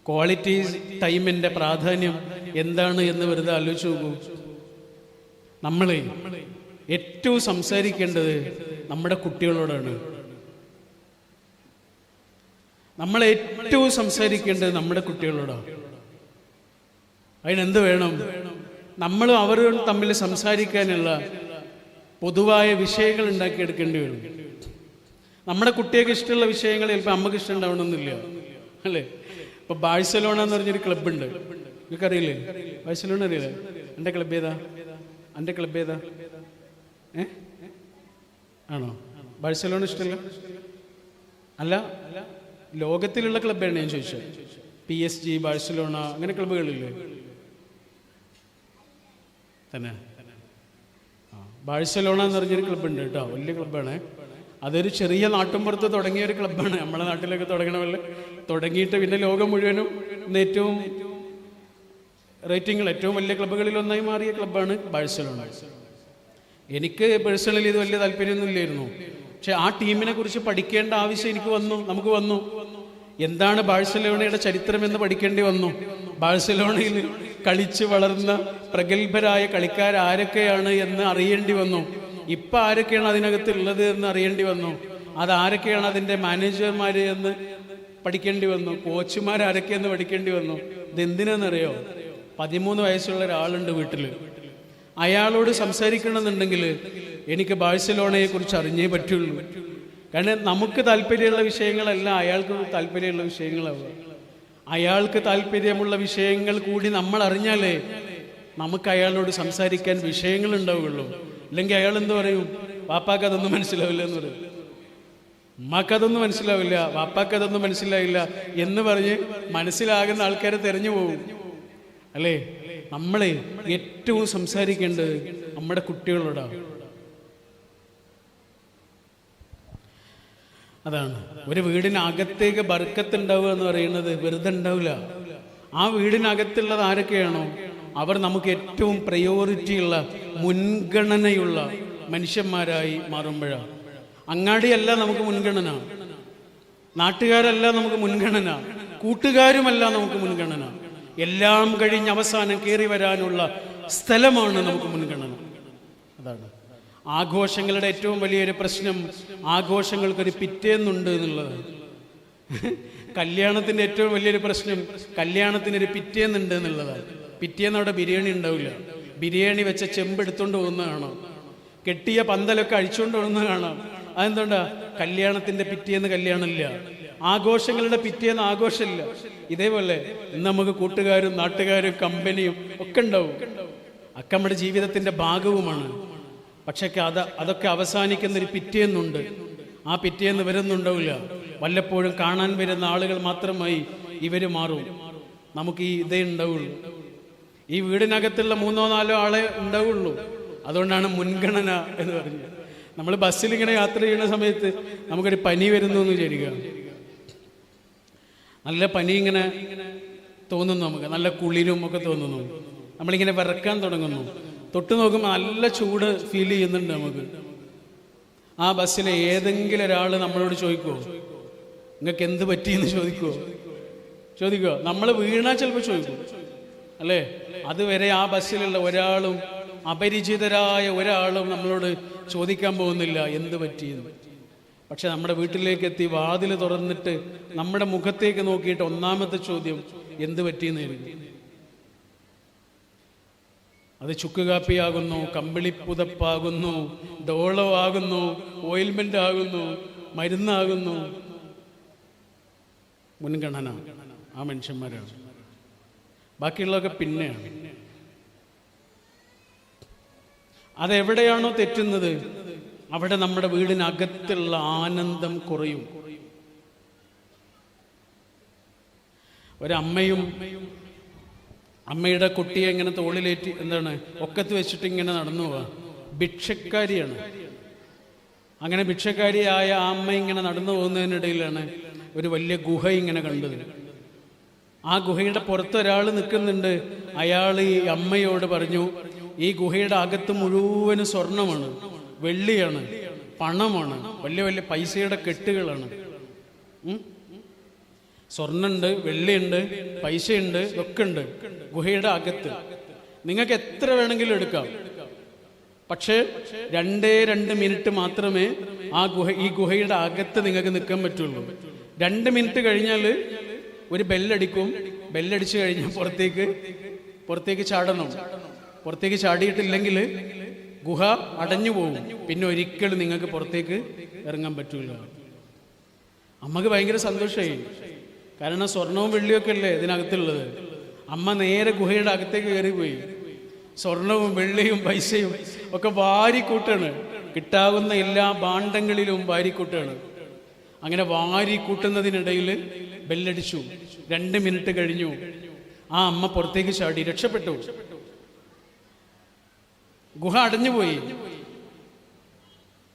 ക്വാളിറ്റി ടൈമിൻ്റെ പ്രാധാന്യം എന്താണ് എന്ന് വെറുതെ ആലോചിച്ച് നോക്കൂ. നമ്മളെ ഏറ്റവും സംസാരിക്കേണ്ടത് നമ്മുടെ കുട്ടികളോടാണ്. നമ്മൾ ഏറ്റവും സംസാരിക്കേണ്ടത് നമ്മുടെ കുട്ടികളോടാണ്. അതിനെന്ത് വേണം? നമ്മളും അവരും തമ്മിൽ സംസാരിക്കാനുള്ള പൊതുവായ വിഷയങ്ങൾ ഉണ്ടാക്കിയെടുക്കേണ്ടി വരും. നമ്മുടെ കുട്ടികൾക്ക് ഇഷ്ടമുള്ള വിഷയങ്ങൾ ചിലപ്പോൾ നമുക്ക് ഇഷ്ടം ഉണ്ടാവണമെന്നില്ല, അല്ലേ? ഇപ്പൊ ബാഴ്സലോണ എന്ന് പറഞ്ഞൊരു ക്ലബ്ബുണ്ട്, നിങ്ങൾക്കറിയില്ലേ? ബാഴ്സലോണ അറിയില്ലേ? എൻ്റെ ക്ലബ് ഏതാ? എൻ്റെ ക്ലബ് ഏതാ? ആണോ? ബാഴ്സലോണ ഇഷ്ടമല്ല? അല്ല, ലോകത്തിലുള്ള ക്ലബ്ബാണ് ഞാൻ ചോദിച്ചത്. PSG, ബാഴ്സലോണ, അങ്ങനെ ക്ലബ്ബുകളില്ലേ? തന്നെ ബാഴ്സലോണ എന്ന് പറഞ്ഞൊരു ക്ലബ്ബുണ്ട് കേട്ടോ, വലിയ ക്ലബ്ബാണ്. അതൊരു ചെറിയ നാട്ടിൻപുറത്ത് തുടങ്ങിയ ഒരു ക്ലബ്ബാണ്. നമ്മളെ നാട്ടിലൊക്കെ തുടങ്ങണമല്ലോ. തുടങ്ങിയിട്ട് പിന്നെ ലോകം മുഴുവനും ഏറ്റവും റേറ്റിംഗിൽ ഏറ്റവും വലിയ ക്ലബ്ബുകളിൽ ഒന്നായി മാറിയ ക്ലബ്ബാണ് ബാഴ്സലോണ. എനിക്ക് പേഴ്സണലി ഇത് വലിയ താല്പര്യമൊന്നും ഇല്ലായിരുന്നു. പക്ഷെ ആ ടീമിനെ കുറിച്ച് പഠിക്കേണ്ട ആവശ്യം നമുക്ക് വന്നു. എന്താണ് ബാഴ്സലോണയുടെ ചരിത്രം എന്ന് പഠിക്കേണ്ടി വന്നു. ബാഴ്സലോണയിൽ കളിച്ച് വളർന്ന പ്രഗത്ഭരായ കളിക്കാർ ആരൊക്കെയാണ് എന്ന് അറിയേണ്ടി വന്നു. ഇപ്പം ആരൊക്കെയാണ് അതിനകത്തുള്ളത് എന്ന് അറിയേണ്ടി വന്നു. അതാരൊക്കെയാണ് അതിൻ്റെ മാനേജർമാർ എന്ന് പഠിക്കേണ്ടി വന്നു. കോച്ചുമാർ ആരൊക്കെയെന്ന് പഠിക്കേണ്ടി വന്നു. ഇതെന്തിനാണെന്നറിയോ? 13 വയസ്സുള്ള ഒരാളുണ്ട് വീട്ടിൽ. അയാളോട് സംസാരിക്കണമെന്നുണ്ടെങ്കിൽ എനിക്ക് ബാഴ്സലോണയെ കുറിച്ച് അറിഞ്ഞേ പറ്റുള്ളൂ. കാരണം നമുക്ക് താല്പര്യമുള്ള വിഷയങ്ങളല്ല അയാൾക്ക് താല്പര്യമുള്ള വിഷയങ്ങളാവുക. അയാൾക്ക് താല്പര്യമുള്ള വിഷയങ്ങൾ കൂടി നമ്മൾ അറിഞ്ഞാലേ നമുക്ക് അയാളോട് സംസാരിക്കാൻ വിഷയങ്ങൾ ഉണ്ടാവുകയുള്ളൂ. അല്ലെങ്കിൽ അയാൾ എന്ത് പറയും? വാപ്പാക്ക് അതൊന്നും മനസ്സിലാവില്ല എന്ന് പറയും, ഉമ്മാക്കതൊന്നും മനസ്സിലാവില്ല, വാപ്പാക്കതൊന്നും മനസ്സിലാവില്ല എന്ന് പറഞ്ഞ് മനസ്സിലാകുന്ന ആൾക്കാരെ തെരഞ്ഞു പോകും, അല്ലേ? നമ്മളെ ഏറ്റവും സംസാരിക്കേണ്ടത് നമ്മുടെ കുട്ടികളോടാണ്. അതാണ് ഒരു വീടിനകത്തേക്ക് ബർക്കത്ത് ഉണ്ടാവുക എന്ന് പറയുന്നത് വെറുതെ ഉണ്ടാവില്ല. ആ വീടിനകത്തുള്ളത് ആരൊക്കെയാണോ അവർ നമുക്ക് ഏറ്റവും പ്രയോറിറ്റിയുള്ള മുൻഗണനയുള്ള മനുഷ്യന്മാരായി മാറുമ്പോഴാണ്. അങ്ങാടിയല്ല നമുക്ക് മുൻഗണന, നാട്ടുകാരല്ല നമുക്ക് മുൻഗണന, കൂട്ടുകാരുമല്ല നമുക്ക് മുൻഗണന. എല്ലാം കഴിഞ്ഞ് അവസാനം കയറി വരാനുള്ള സ്ഥലമാണ് നമുക്ക് മുൻഗണന. അതാണ് ആഘോഷങ്ങളുടെ ഏറ്റവും വലിയൊരു പ്രശ്നം. ആഘോഷങ്ങൾക്കൊരു പിറ്റേന്നുണ്ട് എന്നുള്ളതാണ്. കല്യാണത്തിൻ്റെ ഏറ്റവും വലിയൊരു പ്രശ്നം കല്യാണത്തിനൊരു പിറ്റേന്നുണ്ട് എന്നുള്ളതാണ്. പിറ്റേന്ന് അവിടെ ബിരിയാണി ഉണ്ടാവില്ല. ബിരിയാണി വെച്ച ചെമ്പെടുത്തോണ്ട് പോകുന്ന കാണാം, കെട്ടിയ പന്തലൊക്കെ അഴിച്ചുകൊണ്ട് പോകുന്ന കാണാം. അതെന്തുകൊണ്ടാ? കല്യാണത്തിൻ്റെ പിറ്റേന്ന് കല്യാണമില്ല, ആഘോഷങ്ങളുടെ പിറ്റേന്ന് ആഘോഷമില്ല. ഇതേപോലെ ഇന്ന് നമുക്ക് കൂട്ടുകാരും നാട്ടുകാരും കമ്പനിയും ഒക്കെ ഉണ്ടാവും. ഒക്കെ നമ്മുടെ ജീവിതത്തിൻ്റെ ഭാഗവുമാണ്. പക്ഷേ അതൊക്കെ അവസാനിക്കുന്നൊരു പിറ്റേന്നുണ്ട്. ആ പിറ്റേന്ന് വരുന്നുണ്ടാവില്ല. വല്ലപ്പോഴും കാണാൻ വരുന്ന ആളുകൾ മാത്രമായി ഇവർ മാറും. നമുക്ക് ഈ ഇതേ ഉണ്ടാവുള്ളൂ. ഈ വീടിനകത്തുള്ള 3-4 ആളെ ഉണ്ടാവുള്ളൂ. അതുകൊണ്ടാണ് മുൻഗണന എന്ന് പറഞ്ഞത്. നമ്മൾ ബസ്സിൽ ഇങ്ങനെ യാത്ര ചെയ്യുന്ന സമയത്ത് നമുക്കൊരു പനി വരുന്നു എന്ന് വിചാരിക്കുക. നല്ല പനി ഇങ്ങനെ തോന്നുന്നു, നമുക്ക് നല്ല കുളിരും ഒക്കെ തോന്നുന്നു, നമ്മളിങ്ങനെ വിറക്കാൻ തുടങ്ങുന്നു. തൊട്ട് നോക്കുമ്പോൾ നല്ല ചൂട് ഫീൽ ചെയ്യുന്നുണ്ട് നമുക്ക്. ആ ബസ്സിലെ ഏതെങ്കിലും ഒരാൾ നമ്മളോട് ചോദിക്കുമോ നിങ്ങൾക്ക് എന്ത് പറ്റിയെന്ന് ചോദിക്കുമോ? നമ്മൾ വീണാൽ ചിലപ്പോൾ ചോദിക്കും അല്ലേ? അതുവരെ ആ ബസ്സിലുള്ള ഒരാളും, അപരിചിതരായ ഒരാളും നമ്മളോട് ചോദിക്കാൻ പോകുന്നില്ല എന്ത് പറ്റിയെന്ന്. പക്ഷെ നമ്മുടെ വീട്ടിലേക്ക് എത്തി വാതിൽ തുറന്നിട്ട് നമ്മുടെ മുഖത്തേക്ക് നോക്കിയിട്ട് ഒന്നാമത്തെ ചോദ്യം എന്ത് പറ്റിയെന്നായിരിക്കും. അത് ചുക്ക് കാപ്പിയാകുന്നു, കമ്പിളിപ്പുതപ്പാകുന്നു, ഡോളമാകുന്നു, ഓയിൽമെന്റ് ആകുന്നു, മരുന്നാകുന്നു. മുൻഗണന ആ മനുഷ്യന്മാരാണ്. ബാക്കിയുള്ളതൊക്കെ പിന്നെയാണ്. അതെവിടെയാണോ തെറ്റുന്നത് അവിടെ നമ്മുടെ വീടിനകത്തുള്ള ആനന്ദം കുറയും. ഒരമ്മയും അമ്മയുടെ കുട്ടിയെ ഇങ്ങനെ തോളിലേറ്റി ഒക്കത്ത് വെച്ചിട്ട് ഇങ്ങനെ നടന്നു പോവാ. ഭിക്ഷക്കാരിയാണ്. അങ്ങനെ ഭിക്ഷക്കാരിയായ ആ അമ്മ ഇങ്ങനെ നടന്നു പോകുന്നതിനിടയിലാണ് ഒരു വലിയ ഗുഹ ഇങ്ങനെ കണ്ടത്. ആ ഗുഹയുടെ പുറത്തൊരാൾ നിൽക്കുന്നുണ്ട്. അയാൾ ഈ അമ്മയോട് പറഞ്ഞു, ഈ ഗുഹയുടെ അകത്ത് മുഴുവനും സ്വർണമാണ്, വെള്ളിയാണ്, പണമാണ്, വലിയ വലിയ പൈസയുടെ കെട്ടുകളാണ്. സ്വർണ്ണുണ്ട്, വെള്ളിയുണ്ട്, പൈസയുണ്ട്, ഇതൊക്കെ ഉണ്ട് ഗുഹയുടെ അകത്ത്. നിങ്ങൾക്ക് എത്ര വേണമെങ്കിലും എടുക്കാം. പക്ഷേ 2 മിനിറ്റ് മാത്രമേ ഈ ഗുഹയുടെ അകത്ത് നിങ്ങൾക്ക് നിൽക്കാൻ പറ്റുള്ളൂ. 2 മിനിറ്റ് കഴിഞ്ഞാൽ ഒരു ബെല്ലടിക്കും. ബെല്ലടിച്ചു കഴിഞ്ഞാൽ പുറത്തേക്ക് ചാടണം. പുറത്തേക്ക് ചാടിയിട്ടില്ലെങ്കിൽ ഗുഹ അടഞ്ഞു പോകും. പിന്നെ ഒരിക്കലും നിങ്ങൾക്ക് പുറത്തേക്ക് ഇറങ്ങാൻ പറ്റൂല. അമ്മക്ക് ഭയങ്കര സന്തോഷമായി. കാരണം സ്വർണവും വെള്ളിയൊക്കെ അല്ലേ ഇതിനകത്തുള്ളത്. അമ്മ നേരെ ഗുഹയുടെ അകത്തേക്ക് കയറിപ്പോയി. സ്വർണവും വെള്ളിയും പൈസയും ഒക്കെ വാരിക്കൂട്ടാണ്. കിട്ടാവുന്ന എല്ലാ ഭാണ്ഡങ്ങളിലും വാരിക്കൂട്ടാണ്. അങ്ങനെ വാരിക്കൂട്ടുന്നതിനിടയിൽ ബെല്ലടിച്ചു. 2 മിനിറ്റ് കഴിഞ്ഞു. ആ അമ്മ പുറത്തേക്ക് ചാടി, രക്ഷപ്പെട്ടു. ഗുഹ അടഞ്ഞുപോയി.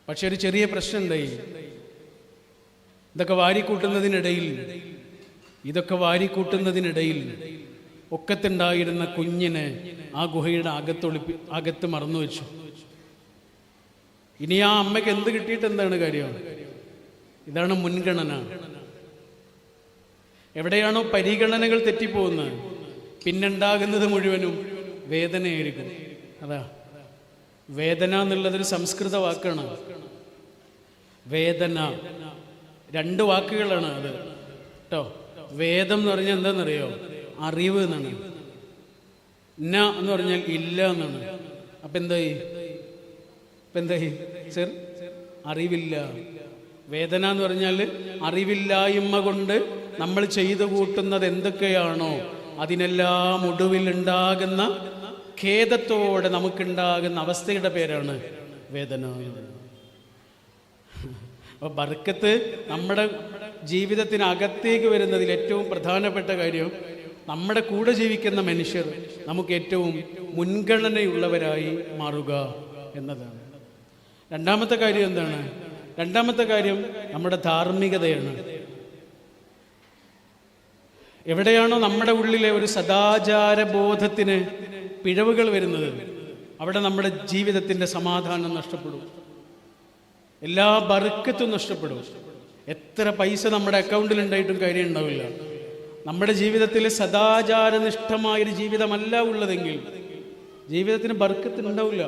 പക്ഷെ ഒരു ചെറിയ പ്രശ്നം ഉണ്ടായി. ഇതൊക്കെ വാരിക്കൂട്ടുന്നതിനിടയിൽ ഒക്കത്തുണ്ടായിരുന്ന കുഞ്ഞിനെ ആ ഗുഹയുടെ അകത്ത് മറന്നു വെച്ചു. ഇനി ആ അമ്മയ്ക്ക് എന്ത് കിട്ടിയിട്ട് എന്താണ് കാര്യം? ഇതാണ് മുൻഗണന. എവിടെയാണോ പരിഗണനകൾ തെറ്റിപ്പോകുന്നത് പിന്നുണ്ടാകുന്നത് മുഴുവനും വേദനയായിരിക്കും. അതാ വേദന എന്നുള്ളതൊരു സംസ്കൃത വാക്കാണ്. വേദന 2 വാക്കുകളാണ് അത് കേട്ടോ. വേദം എന്ന് പറഞ്ഞാൽ എന്താണെന്നറിയോ? അറിവ് എന്നാണ്. ന എന്ന് പറഞ്ഞാൽ ഇല്ല എന്നാണ്. അപ്പൊ എന്തായി സർ? അറിവില്ല. വേദന എന്ന് പറഞ്ഞാൽ അറിവില്ലായ്മ കൊണ്ട് നമ്മൾ ചെയ്തു കൂട്ടുന്നത് എന്തൊക്കെയാണോ അതിനെല്ലാം ഒടുവിൽ ഉണ്ടാകുന്ന ഖേദത്തോടെ നമുക്കുണ്ടാകുന്ന അവസ്ഥയുടെ പേരാണ് വേദന. അപ്പൊ ബർക്കത്ത് നമ്മുടെ ജീവിതത്തിനകത്തേക്ക് വരുന്നതിൽ ഏറ്റവും പ്രധാനപ്പെട്ട കാര്യം നമ്മുടെ കൂടെ ജീവിക്കുന്ന മനുഷ്യർ നമുക്ക് ഏറ്റവും മുൻഗണനയുള്ളവരായി മാറുക എന്നതാണ്. രണ്ടാമത്തെ കാര്യം എന്താണ്? രണ്ടാമത്തെ കാര്യം നമ്മുടെ ധാർമ്മികതയാണ്. എവിടെയാണോ നമ്മുടെ ഉള്ളിലെ ഒരു സദാചാരബോധത്തിന് പിഴവുകൾ വരുന്നത് അവിടെ നമ്മുടെ ജീവിതത്തിൻ്റെ സമാധാനം നഷ്ടപ്പെടും. എല്ലാ ബർക്കത്തും നഷ്ടപ്പെടും. എത്ര പൈസ നമ്മുടെ അക്കൗണ്ടിൽ ഉണ്ടായിട്ടും കാര്യം ഉണ്ടാവില്ല. നമ്മുടെ ജീവിതത്തിൽ സദാചാരനിഷ്ഠമായൊരു ജീവിതമല്ല ഉള്ളതെങ്കിൽ ജീവിതത്തിന് ബർക്കത്ത് ഉണ്ടാവില്ല.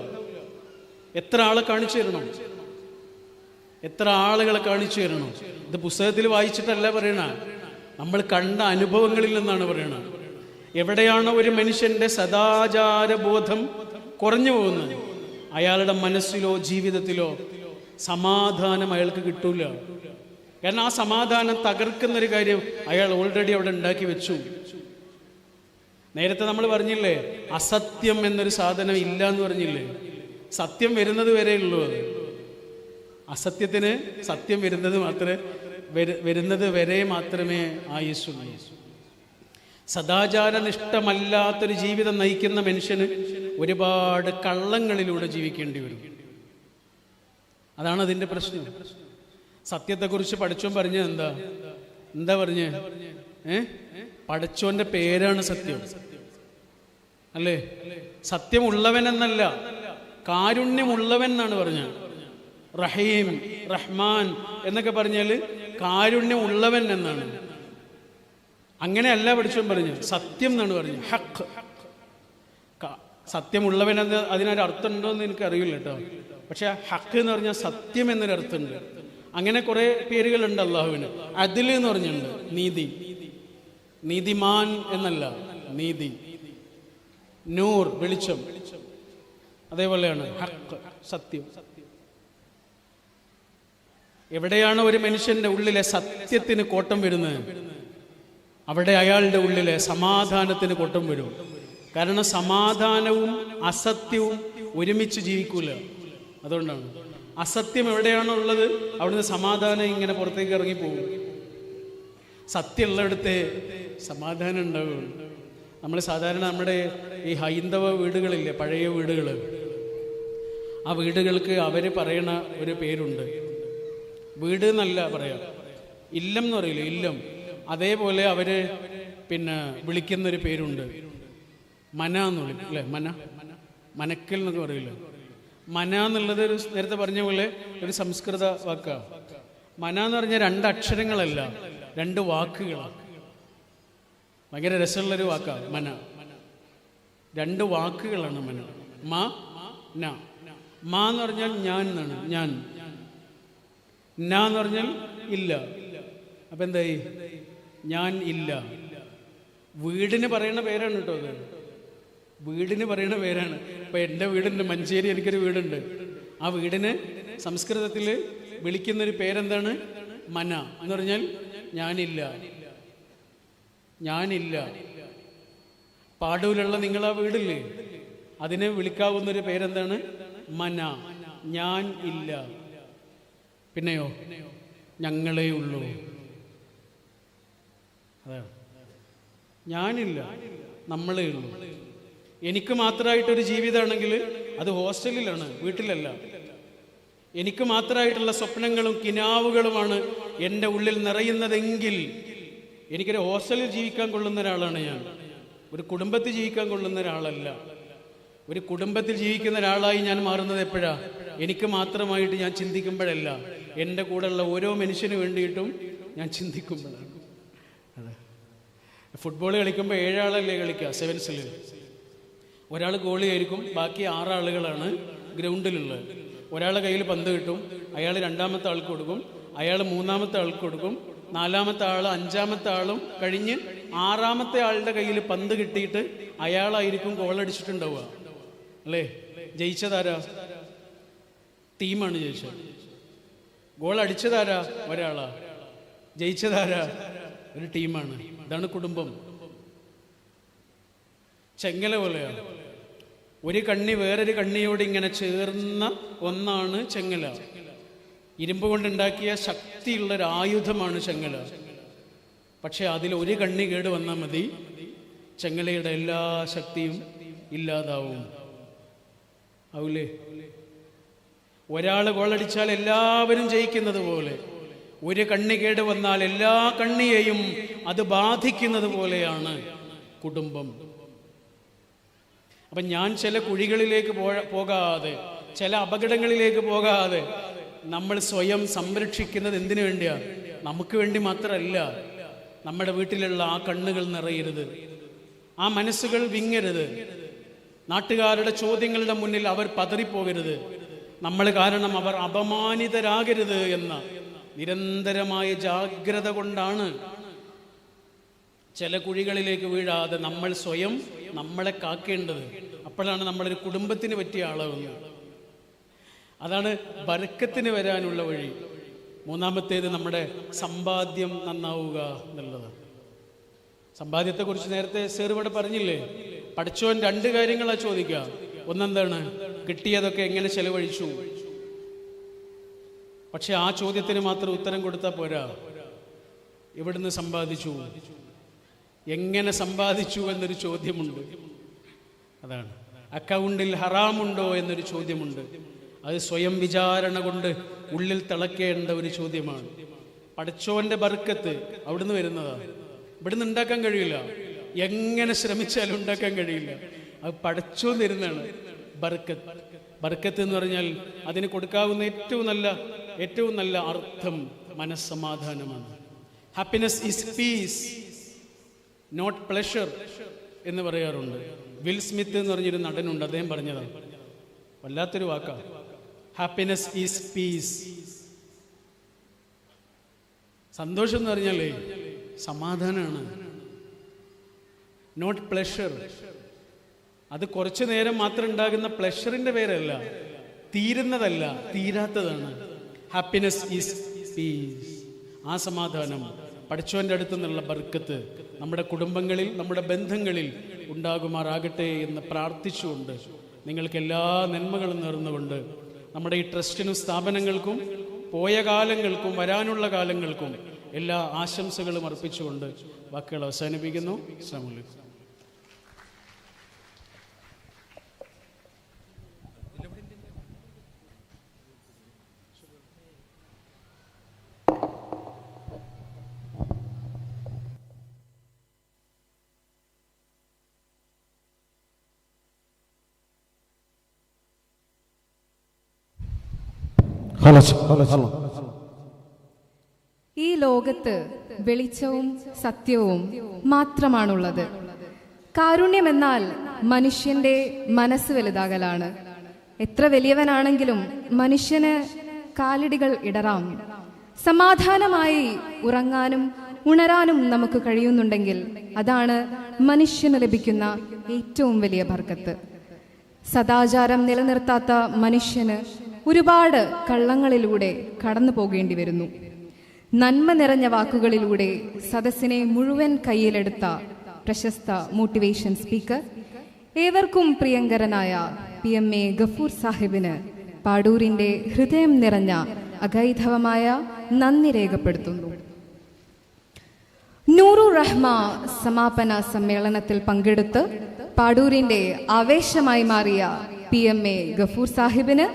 എത്ര ആളെ കാണിച്ചു തരണം? എത്ര ആളുകളെ കാണിച്ചു തരണം? ഇത് പുസ്തകത്തിൽ വായിച്ചിട്ടല്ല പറയണ, നമ്മൾ കണ്ട അനുഭവങ്ങളിൽ നിന്നാണ് പറയണ. എവിടെയാണോ ഒരു മനുഷ്യന്റെ സദാചാരബോധം കുറഞ്ഞു പോകുന്നത് അയാളുടെ മനസ്സിലോ ജീവിതത്തിലോ സമാധാനം അയാൾക്ക് കിട്ടൂല. കാരണം ആ സമാധാനം തകർക്കുന്നൊരു കാര്യം അയാൾ ഓൾറെഡി അവിടെ ഉണ്ടാക്കി വെച്ചു. നേരത്തെ നമ്മൾ പറഞ്ഞില്ലേ, അസത്യം എന്നൊരു സാധനം ഇല്ല എന്ന് പറഞ്ഞില്ലേ? സത്യം വരുന്നത് വരെ ഉള്ളൂ. അത് അസത്യത്തിന് സത്യം വരുന്നത് വരെ മാത്രമേ ആയുസ്സുള്ളൂ. സദാചാരനിഷ്ഠമല്ലാത്തൊരു ജീവിതം നയിക്കുന്ന മനുഷ്യന് ഒരുപാട് കള്ളങ്ങളിലൂടെ ജീവിക്കേണ്ടി വരും. അതാണ് അതിൻ്റെ പ്രശ്നം. സത്യത്തെക്കുറിച്ച് പഠിച്ചോൻ പറഞ്ഞത് എന്താ പറഞ്ഞേ? പഠിച്ചോന്റെ പേരാണ് സത്യം, അല്ലേ? സത്യമുള്ളവൻ എന്നല്ല, കാരുണ്യമുള്ളവൻ എന്നാണ് പറഞ്ഞത്. റഹീം, റഹ്മാൻ എന്നൊക്കെ പറഞ്ഞാൽ കാരുണ്യമുള്ളവൻ എന്നാണ്. അങ്ങനെയല്ല പഠിച്ചോൻ പറഞ്ഞു, സത്യം എന്നാണ് പറഞ്ഞത്. ഹക്ക്, സത്യമുള്ളവൻ എന്ന് അതിനൊരു അർത്ഥം ഉണ്ടോ എന്ന് എനിക്കറിയില്ല കേട്ടോ. പക്ഷെ ഹക്ക് എന്ന് പറഞ്ഞാൽ സത്യം എന്നൊരു അർത്ഥമുണ്ട്. അങ്ങനെ കുറെ പേരുകളുണ്ട് അള്ളാഹുവിന്. അദിൽ എന്ന് പറഞ്ഞിട്ടുണ്ട്, നീതി. നീതിമാൻ എന്നല്ല, നീതി. നൂർ, വെളിച്ചം. അതേപോലെയാണ് ഹക്ക്, സത്യം. എവിടെയാണ് ഒരു മനുഷ്യന്റെ ഉള്ളിലെ സത്യത്തിന് കോട്ടം വരുന്നത്, അവിടെ അയാളുടെ ഉള്ളിലെ സമാധാനത്തിന് കോട്ടം വരും. കാരണം സമാധാനവും അസത്യവും ഒരുമിച്ച് ജീവിക്കൂല. അതുകൊണ്ടാണ് അസത്യം എവിടെയാണോ ഉള്ളത് അവിടുന്ന് സമാധാനം ഇങ്ങനെ പുറത്തേക്ക് ഇറങ്ങിപ്പോകും. സത്യമുള്ളിടത്തെ സമാധാനം ഉണ്ടാവുകയുള്ളൂ. നമ്മൾ സാധാരണ നമ്മുടെ ഈ ഹൈന്ദവ വീടുകളില്ലേ, പഴയ വീടുകൾ, ആ വീടുകൾക്ക് അവർ പറയണ ഒരു പേരുണ്ട്. വീട് എന്നല്ല പറയാം, ഇല്ലം എന്ന് പറയില്ല, ഇല്ലം. അതേപോലെ അവര് വിളിക്കുന്നൊരു പേരുണ്ട്, മന എന്ന് വിളിക്കും അല്ലേ? മനക്കൽ എന്നൊക്കെ പറയില്ല. മന എന്നുള്ളത് ഒരു നേരത്തെ പറഞ്ഞ പോലെ ഒരു സംസ്കൃത വാക്കാണ്. മന എന്ന് പറഞ്ഞാൽ 2 അക്ഷരങ്ങളല്ല, 2 വാക്കുകളാണ്. ഭയങ്കര രസമുള്ളൊരു വാക്കാണ് മന. 2 വാക്കുകളാണ് മന. മ ന. മ എന്ന് പറഞ്ഞാൽ ഞാൻ എന്നാണ്, ഞാൻ. ന എന്ന് പറഞ്ഞാൽ ഇല്ല. അപ്പൊ എന്തായി? ഞാൻ ഇല്ല. വീടിന് പറയുന്ന പേരാണ് കേട്ടോ അത്. വീടിന് പറയുന്ന പേരാണ്. ഇപ്പൊ എൻ്റെ വീടുണ്ട് മഞ്ചേരി, എനിക്കൊരു വീടുണ്ട്. ആ വീടിന് സംസ്കൃതത്തിൽ വിളിക്കുന്നൊരു പേരെന്താണ്? മന എന്ന് പറഞ്ഞാൽ ഞാനില്ല, ഞാനില്ല. പാടൂലുള്ള നിങ്ങളാ വീടില്ലേ, അതിനെ വിളിക്കാവുന്നൊരു പേരെന്താണ്? മന, ഞാൻ ഇല്ല. പിന്നെയോ ഞങ്ങളേ ഉള്ളൂ. അതാണ് ഞാനില്ല, നമ്മളേ ഉള്ളൂ. എനിക്ക് മാത്രമായിട്ടൊരു ജീവിതമാണെങ്കിൽ അത് ഹോസ്റ്റലിലാണ്, വീട്ടിലല്ല. എനിക്ക് മാത്രമായിട്ടുള്ള സ്വപ്നങ്ങളും കിനാവുകളുമാണ് എൻ്റെ ഉള്ളിൽ നിറയുന്നതെങ്കിൽ എനിക്കൊരു ഹോസ്റ്റലിൽ ജീവിക്കാൻ കൊള്ളുന്ന ഒരാളാണ് ഞാൻ. ഒരു കുടുംബത്തിൽ ജീവിക്കാൻ കൊള്ളുന്ന ഒരാളല്ല. ഒരു കുടുംബത്തിൽ ജീവിക്കുന്ന ഒരാളായി ഞാൻ മാറുന്നത് എപ്പോഴാ? എനിക്ക് മാത്രമായിട്ട് ഞാൻ ചിന്തിക്കുമ്പോഴല്ല, എൻ്റെ കൂടെയുള്ള ഓരോ മനുഷ്യന് വേണ്ടിയിട്ടും ഞാൻ ചിന്തിക്കുമ്പോഴാണ്. അതെ, ഫുട്ബോൾ കളിക്കുമ്പോൾ 7 ആളല്ലേ കളിക്കുക സെവൻസിൽ. ഒരാൾ ഗോളിയായിരിക്കും, ബാക്കി 6 ആളുകളാണ് ഗ്രൗണ്ടിലുള്ളത്. ഒരാളുടെ കയ്യിൽ പന്ത് കിട്ടും, അയാൾ 2ാമത്തെ ആൾക്ക് കൊടുക്കും, അയാൾ 3ാമത്തെ ആൾക്ക് കൊടുക്കും, 4ാമത്തെ ആൾ 5ാമത്തെ ആളും കഴിഞ്ഞ് 6ാമത്തെ ആളുടെ കയ്യിൽ പന്ത് കിട്ടിയിട്ട് അയാളായിരിക്കും ഗോളടിച്ചിട്ടുണ്ടാവുക, അല്ലേ? ജയിച്ചതാരാ? ടീമാണ് ജയിച്ചത്. ഗോൾ അടിച്ചതാരാ? ഒരാളാ. ജയിച്ചതാരാ? ഒരു ടീമാണ്. ഇതാണ് കുടുംബം. ചെങ്ങല പോലെയാണ്. ഒരു കണ്ണി വേറൊരു കണ്ണിയോട് ഇങ്ങനെ ചേർന്ന ഒന്നാണ് ചെങ്ങല. ഇരുമ്പ് കൊണ്ടുണ്ടാക്കിയ ശക്തിയുള്ളൊരു ആയുധമാണ് ചെങ്ങല. പക്ഷെ അതിൽ ഒരു കണ്ണി കേട് വന്നാൽ മതി, ചെങ്ങലയുടെ എല്ലാ ശക്തിയും ഇല്ലാതാവും. ആവൂലേ? ഒരാൾ ഗോളടിച്ചാൽ എല്ലാവരും ജയിക്കുന്നത് പോലെ ഒരു കണ്ണി കേട് വന്നാൽ എല്ലാ കണ്ണിയെയും അത് ബാധിക്കുന്നത് പോലെയാണ് കുടുംബം. അപ്പം ഞാൻ ചില കുഴികളിലേക്ക് പോകാതെ, ചില അപകടങ്ങളിലേക്ക് പോകാതെ നമ്മൾ സ്വയം സംരക്ഷിക്കുന്നത് എന്തിനു വേണ്ടിയാണ്? നമുക്ക് വേണ്ടി മാത്രമല്ല. നമ്മുടെ വീട്ടിലുള്ള ആ കണ്ണുകൾ നിറയരുത്, ആ മനസ്സുകൾ വിങ്ങരുത്, നാട്ടുകാരുടെ ചോദ്യങ്ങളുടെ മുന്നിൽ അവർ പതറിപ്പോകരുത്, നമ്മൾ കാരണം അവർ അപമാനിതരാകരുത് എന്ന നിരന്തരമായ ജാഗ്രത കൊണ്ടാണ് ചില കുഴികളിലേക്ക് വീഴാതെ നമ്മൾ സ്വയം നമ്മളെ കാക്കേണ്ടത്. അപ്പോഴാണ് നമ്മളൊരു കുടുംബത്തിന് പറ്റിയ ആളാവുന്നത്. അതാണ് ബർക്കത്തിന് വരാനുള്ള വഴി. 3ാമത്തേത് നമ്മുടെ സമ്പാദ്യം നന്നാവുക എന്നുള്ളതാണ്. സമ്പാദ്യത്തെക്കുറിച്ച് നേരത്തെ സർ ഇവിടെ പറഞ്ഞില്ലേ? പഠിച്ചവൻ 2 കാര്യങ്ങളാണ് ചോദിക്കുക. ഒന്നെന്താണ്? കിട്ടിയതൊക്കെ എങ്ങനെ ചെലവഴിച്ചു? പക്ഷെ ആ ചോദ്യത്തിന് മാത്രം ഉത്തരം കൊടുത്താൽ പോരാ. എവിടുന്ന് സമ്പാദിച്ചു? എങ്ങനെ സമ്പാദിച്ചു എന്നൊരു ചോദ്യമുണ്ട്. അതാണ്. അക്കൗണ്ടിൽ ഹറാമുണ്ടോ എന്നൊരു ചോദ്യമുണ്ട്. അത് സ്വയം വിചാരണ കൊണ്ട് ഉള്ളിൽ തിളക്കേണ്ട ഒരു ചോദ്യമാണ്. പടച്ചോന്റെ ബർക്കത്ത് അവിടുന്ന് വരുന്നതാണ്. ഇവിടുന്ന് ഉണ്ടാക്കാൻ കഴിയില്ല, എങ്ങനെ ശ്രമിച്ചാലും ഉണ്ടാക്കാൻ കഴിയില്ല. അത് പടച്ചോൻ തരുന്നതാണ് ബർക്കത്ത്. ബർക്കത്ത് എന്ന് പറഞ്ഞാൽ അതിന് കൊടുക്കാവുന്ന ഏറ്റവും നല്ല അർത്ഥം മനസ്സമാധാനമാണ്. Happiness is peace, not pleasure എന്ന് പറയാറുണ്ട്. വിൽ സ്മിത്ത് എന്ന് പറഞ്ഞൊരു നടനുണ്ട്, അദ്ദേഹം പറഞ്ഞതാണ്. വല്ലാത്തൊരു വാക്കാണ്. Happiness is piece. സന്തോഷം എന്ന് പറഞ്ഞാലേ സമാധാനമാണ്, നോട്ട് പ്ലഷർ. അത് കുറച്ചു നേരം മാത്രം ഉണ്ടാകുന്ന പ്ലഷറിന്റെ പേരല്ല, തീരുന്നതല്ല, തീരാത്തതാണ്. Happiness is peace. ആ സമാധാനം, പടച്ചോന്റെ അടുത്ത് നിന്നുള്ള ബർക്കത്ത് നമ്മുടെ കുടുംബങ്ങളിൽ, നമ്മുടെ ബന്ധങ്ങളിൽ ഉണ്ടാകുമാറാകട്ടെ എന്ന് പ്രാർത്ഥിച്ചുകൊണ്ട്, നിങ്ങൾക്ക് എല്ലാ നന്മകളും നേർന്നുകൊണ്ട്, നമ്മുടെ ഈ ട്രസ്റ്റിനും സ്ഥാപനങ്ങൾക്കും പോയ കാലങ്ങൾക്കും വരാനുള്ള കാലങ്ങൾക്കും എല്ലാ ആശംസകളും അർപ്പിച്ചുകൊണ്ട് വാക്കുകൾ അവസാനിപ്പിക്കുന്നു. അസ്സലാമു അലൈക്കും. ഈ ലോകത്ത് വെളിച്ചവും സത്യവും മാത്രമാണുള്ളത്. കാരുണ്യമെന്നാൽ മനുഷ്യന്റെ മനസ്സ് വലുതാകലാണ്. എത്ര വലിയവനാണെങ്കിലും മനുഷ്യന് കാലടികൾ ഇടറാം. സമാധാനമായി ഉറങ്ങാനും ഉണരാനും നമുക്ക് കഴിയുന്നുണ്ടെങ്കിൽ അതാണ് മനുഷ്യന് ലഭിക്കുന്ന ഏറ്റവും വലിയ ബർക്കത്ത്. സദാചാരം നിലനിർത്താത്ത മനുഷ്യന് ഒരുപാട് കള്ളങ്ങളിലൂടെ കടന്നു പോകേണ്ടി വരുന്നു. നന്മ നിറഞ്ഞ വാക്കുകളിലൂടെ സദസ്സിനെ മുഴുവൻ കയ്യിലെടുത്ത പ്രശസ്ത മോട്ടിവേഷൻ സ്പീക്കർ, ഏവർക്കും പ്രിയങ്കരനായ PMA ഗഫൂർ സാഹിബിന് പാടൂരിന്റെ ഹൃദയം നിറഞ്ഞ അഗൈധവമായ നന്ദി രേഖപ്പെടുത്തുന്നു. നൂറു റഹ്മ സമാപന സമ്മേളനത്തിൽ പങ്കെടുത്ത് പാടൂരിന്റെ ആവേശമായി മാറിയ PMA ഗഫൂർ സാഹിബിന്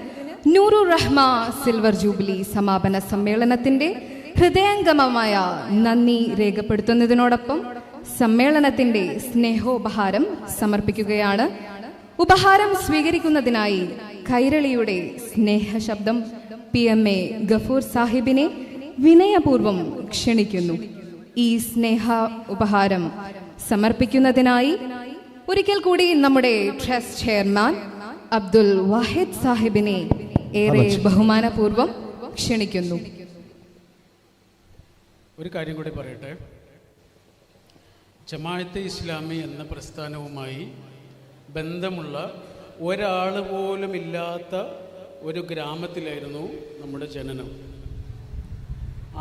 നൂറു റഹ്മ സിൽവർ ജൂബിലി സമാപന സമ്മേളനത്തിന്റെ ഹൃദയംഗമമായ നന്ദി രേഖപ്പെടുത്തുന്നതിനോടൊപ്പം സമ്മേളനത്തിന്റെ സ്നേഹോപഹാരം സമർപ്പിക്കുകയാണ്. ഉപഹാരം സ്വീകരിക്കുന്നതിനായി കൈരളിയുടെ സ്നേഹശബ്ദം PMA ഗഫൂർ സാഹിബിനെ വിനയപൂർവ്വം ക്ഷണിക്കുന്നു. ഈ സ്നേഹ ഉപഹാരം സമർപ്പിക്കുന്നതിനായി ഒരിക്കൽ കൂടി നമ്മുടെ ട്രസ്റ്റ് ചെയർമാൻ അബ്ദുൽ വാഹിദ് സാഹിബിനെ ഏറെ ബഹുമാനപൂർവ്വം ക്ഷണിക്കുന്നു. ഒരു കാര്യം കൂടി പറയട്ടെ. ജമാഅത്തെ ഇസ്ലാമി എന്ന പ്രസ്ഥാനവുമായി ബന്ധമുള്ള ഒരാൾ പോലും ഇല്ലാത്ത ഒരു ഗ്രാമത്തിലായിരുന്നു നമ്മുടെ ജനനം.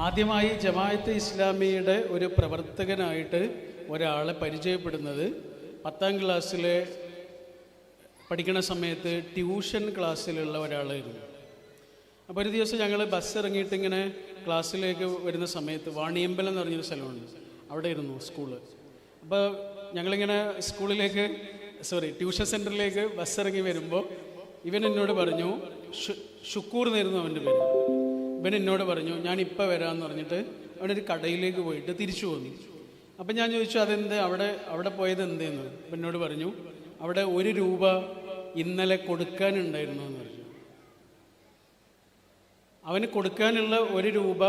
ആദ്യമായി ജമാഅത്തെ ഇസ്ലാമിയുടെ ഒരു പ്രവർത്തകനായിട്ട് ഒരാളെ പരിചയപ്പെടുന്നത് 10ാം ക്ലാസ്സിലെ പഠിക്കുന്ന സമയത്ത് ട്യൂഷൻ ക്ലാസ്സിലുള്ള ഒരാളായിരുന്നു. അപ്പോൾ ഒരു ദിവസം ഞങ്ങൾ ബസ് ഇറങ്ങിയിട്ട് ഇങ്ങനെ ക്ലാസ്സിലേക്ക് വരുന്ന സമയത്ത് വാണിയമ്പലം എന്ന് പറഞ്ഞൊരു സ്ഥലമുണ്ട്, അവിടെ ഇരുന്നു സ്കൂള്. അപ്പോൾ ഞങ്ങളിങ്ങനെ ട്യൂഷൻ സെൻറ്ററിലേക്ക് ബസ് ഇറങ്ങി വരുമ്പോൾ ഇവൻ എന്നോട് പറഞ്ഞു, ഷുക്കൂർ എന്നായിരുന്നു അവൻ്റെ പേര്. ഇവൻ എന്നോട് പറഞ്ഞു ഞാനിപ്പോൾ വരാമെന്ന് പറഞ്ഞിട്ട് അവനൊരു കടയിലേക്ക് പോയിട്ട് തിരിച്ചു പോന്നു. അപ്പം ഞാൻ ചോദിച്ചു അതെന്ത് അവിടെ പോയത് എന്തേന്ന്. അപ്പം എന്നോട് പറഞ്ഞു അവിടെ 1 രൂപ ഇന്നലെ കൊടുക്കാനുണ്ടായിരുന്നു എന്ന് പറഞ്ഞു. അവന് കൊടുക്കാനുള്ള 1 രൂപ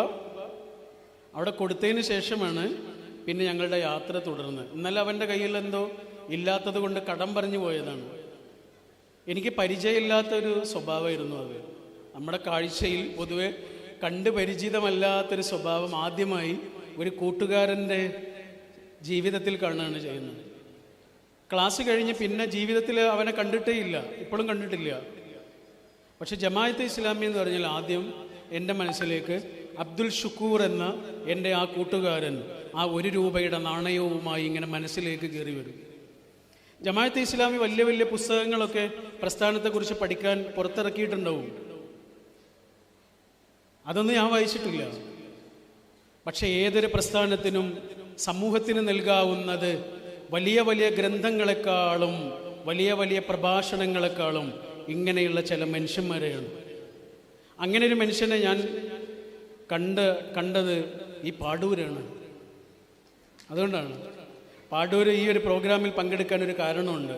അവിടെ കൊടുത്തതിന് ശേഷമാണ് പിന്നെ ഞങ്ങളുടെ യാത്ര തുടർന്ന്. ഇന്നലെ അവൻ്റെ കയ്യിൽ എന്തോ ഇല്ലാത്തത് കൊണ്ട് കടം പറഞ്ഞു പോയതാണ്. എനിക്ക് പരിചയമില്ലാത്തൊരു സ്വഭാവമായിരുന്നു അത്. നമ്മുടെ കാഴ്ചയിൽ പൊതുവെ കണ്ട് പരിചിതമല്ലാത്തൊരു സ്വഭാവം ആദ്യമായി ഒരു കൂട്ടുകാരൻ്റെ ജീവിതത്തിൽ കാണുകയാണ് ചെയ്യുന്നത്. ക്ലാസ് കഴിഞ്ഞ് പിന്നെ ജീവിതത്തിൽ അവനെ കണ്ടിട്ടേ ഇല്ല, ഇപ്പോഴും കണ്ടിട്ടില്ല. പക്ഷെ ജമാഅത്തെ ഇസ്ലാമി എന്ന് പറഞ്ഞാൽ ആദ്യം എൻ്റെ മനസ്സിലേക്ക് അബ്ദുൽ ഷുക്കൂർ എന്ന എൻ്റെ ആ കൂട്ടുകാരൻ ആ 1 രൂപയുടെ നാണയവുമായി ഇങ്ങനെ മനസ്സിലേക്ക് കയറി വരും. ജമാഅത്തെ ഇസ്ലാമി വലിയ വലിയ പുസ്തകങ്ങളൊക്കെ പ്രസ്ഥാനത്തെക്കുറിച്ച് പഠിക്കാൻ പുറത്തിറക്കിയിട്ടുണ്ടാവും. അതൊന്നും ഞാൻ വായിച്ചിട്ടില്ല. പക്ഷെ ഏതൊരു പ്രസ്ഥാനത്തിനും സമൂഹത്തിന് നൽകാവുന്നത് വലിയ വലിയ ഗ്രന്ഥങ്ങളെക്കാളും വലിയ വലിയ പ്രഭാഷണങ്ങളെക്കാളും ഇങ്ങനെയുള്ള ചില മനുഷ്യന്മാരെയാണ്. അങ്ങനെ ഒരു മനുഷ്യനെ ഞാൻ കണ്ടത് ഈ പാടൂരാണ്. അതുകൊണ്ടാണ് പാടൂര് ഈ ഒരു പ്രോഗ്രാമിൽ പങ്കെടുക്കാൻ ഒരു കാരണമുണ്ട്.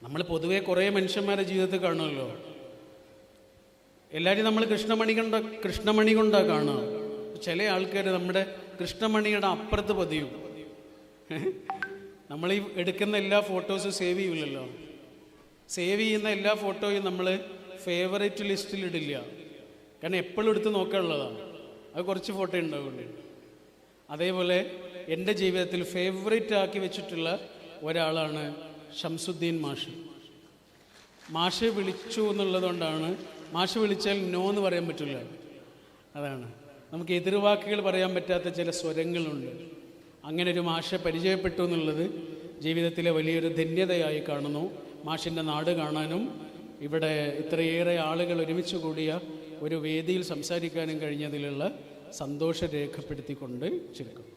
നമ്മൾ പൊതുവെ കുറേ മനുഷ്യന്മാരുടെ ജീവിതത്തിൽ കാണുമല്ലോ. എല്ലാവരും നമ്മൾ കൃഷ്ണമണി കൊണ്ടാണ് കാണുക. ചില ആൾക്കാർ നമ്മുടെ കൃഷ്ണമണിയുടെ അപ്പുറത്ത് പതിയും. നമ്മൾ ഈ എടുക്കുന്ന എല്ലാ ഫോട്ടോസും സേവ് ചെയ്യില്ലല്ലോ. സേവ് ചെയ്യുന്ന എല്ലാ ഫോട്ടോയും നമ്മൾ ഫേവറേറ്റ് ലിസ്റ്റിൽ ഇടില്ല. കാരണം എപ്പോഴും എടുത്ത് നോക്കാനുള്ളതാണ്. അത് കുറച്ച് ഫോട്ടോ ഉണ്ടാവുള്ളൂ. അതേപോലെ എൻ്റെ ജീവിതത്തിൽ ഫേവറേറ്റ് ആക്കി വെച്ചിട്ടുള്ള ഒരാളാണ് ഷംസുദ്ദീൻ മാഷ് വിളിച്ചു എന്നുള്ളതുകൊണ്ടാണ്. മാഷ് വിളിച്ചാൽ നോ എന്ന് പറയാൻ പറ്റില്ല. അതാണ് നമുക്ക് എതിർവാക്കുകൾ പറയാൻ പറ്റാത്ത ചില സ്വരങ്ങളുണ്ട്. അങ്ങനെ ഒരു മാഷെ പരിചയപ്പെട്ടു എന്നുള്ളത് ജീവിതത്തിലെ വലിയൊരു ധന്യതയായി കാണുന്നു. മാഷിൻ്റെ നാട് കാണാനും ഇവിടെ ഇത്രയേറെ ആളുകൾ ഒരുമിച്ച് കൂടിയ ഒരു വേദിയിൽ സംസാരിക്കാനും കഴിഞ്ഞതിലുള്ള സന്തോഷം രേഖപ്പെടുത്തിക്കൊണ്ട് ചുരുക്കും.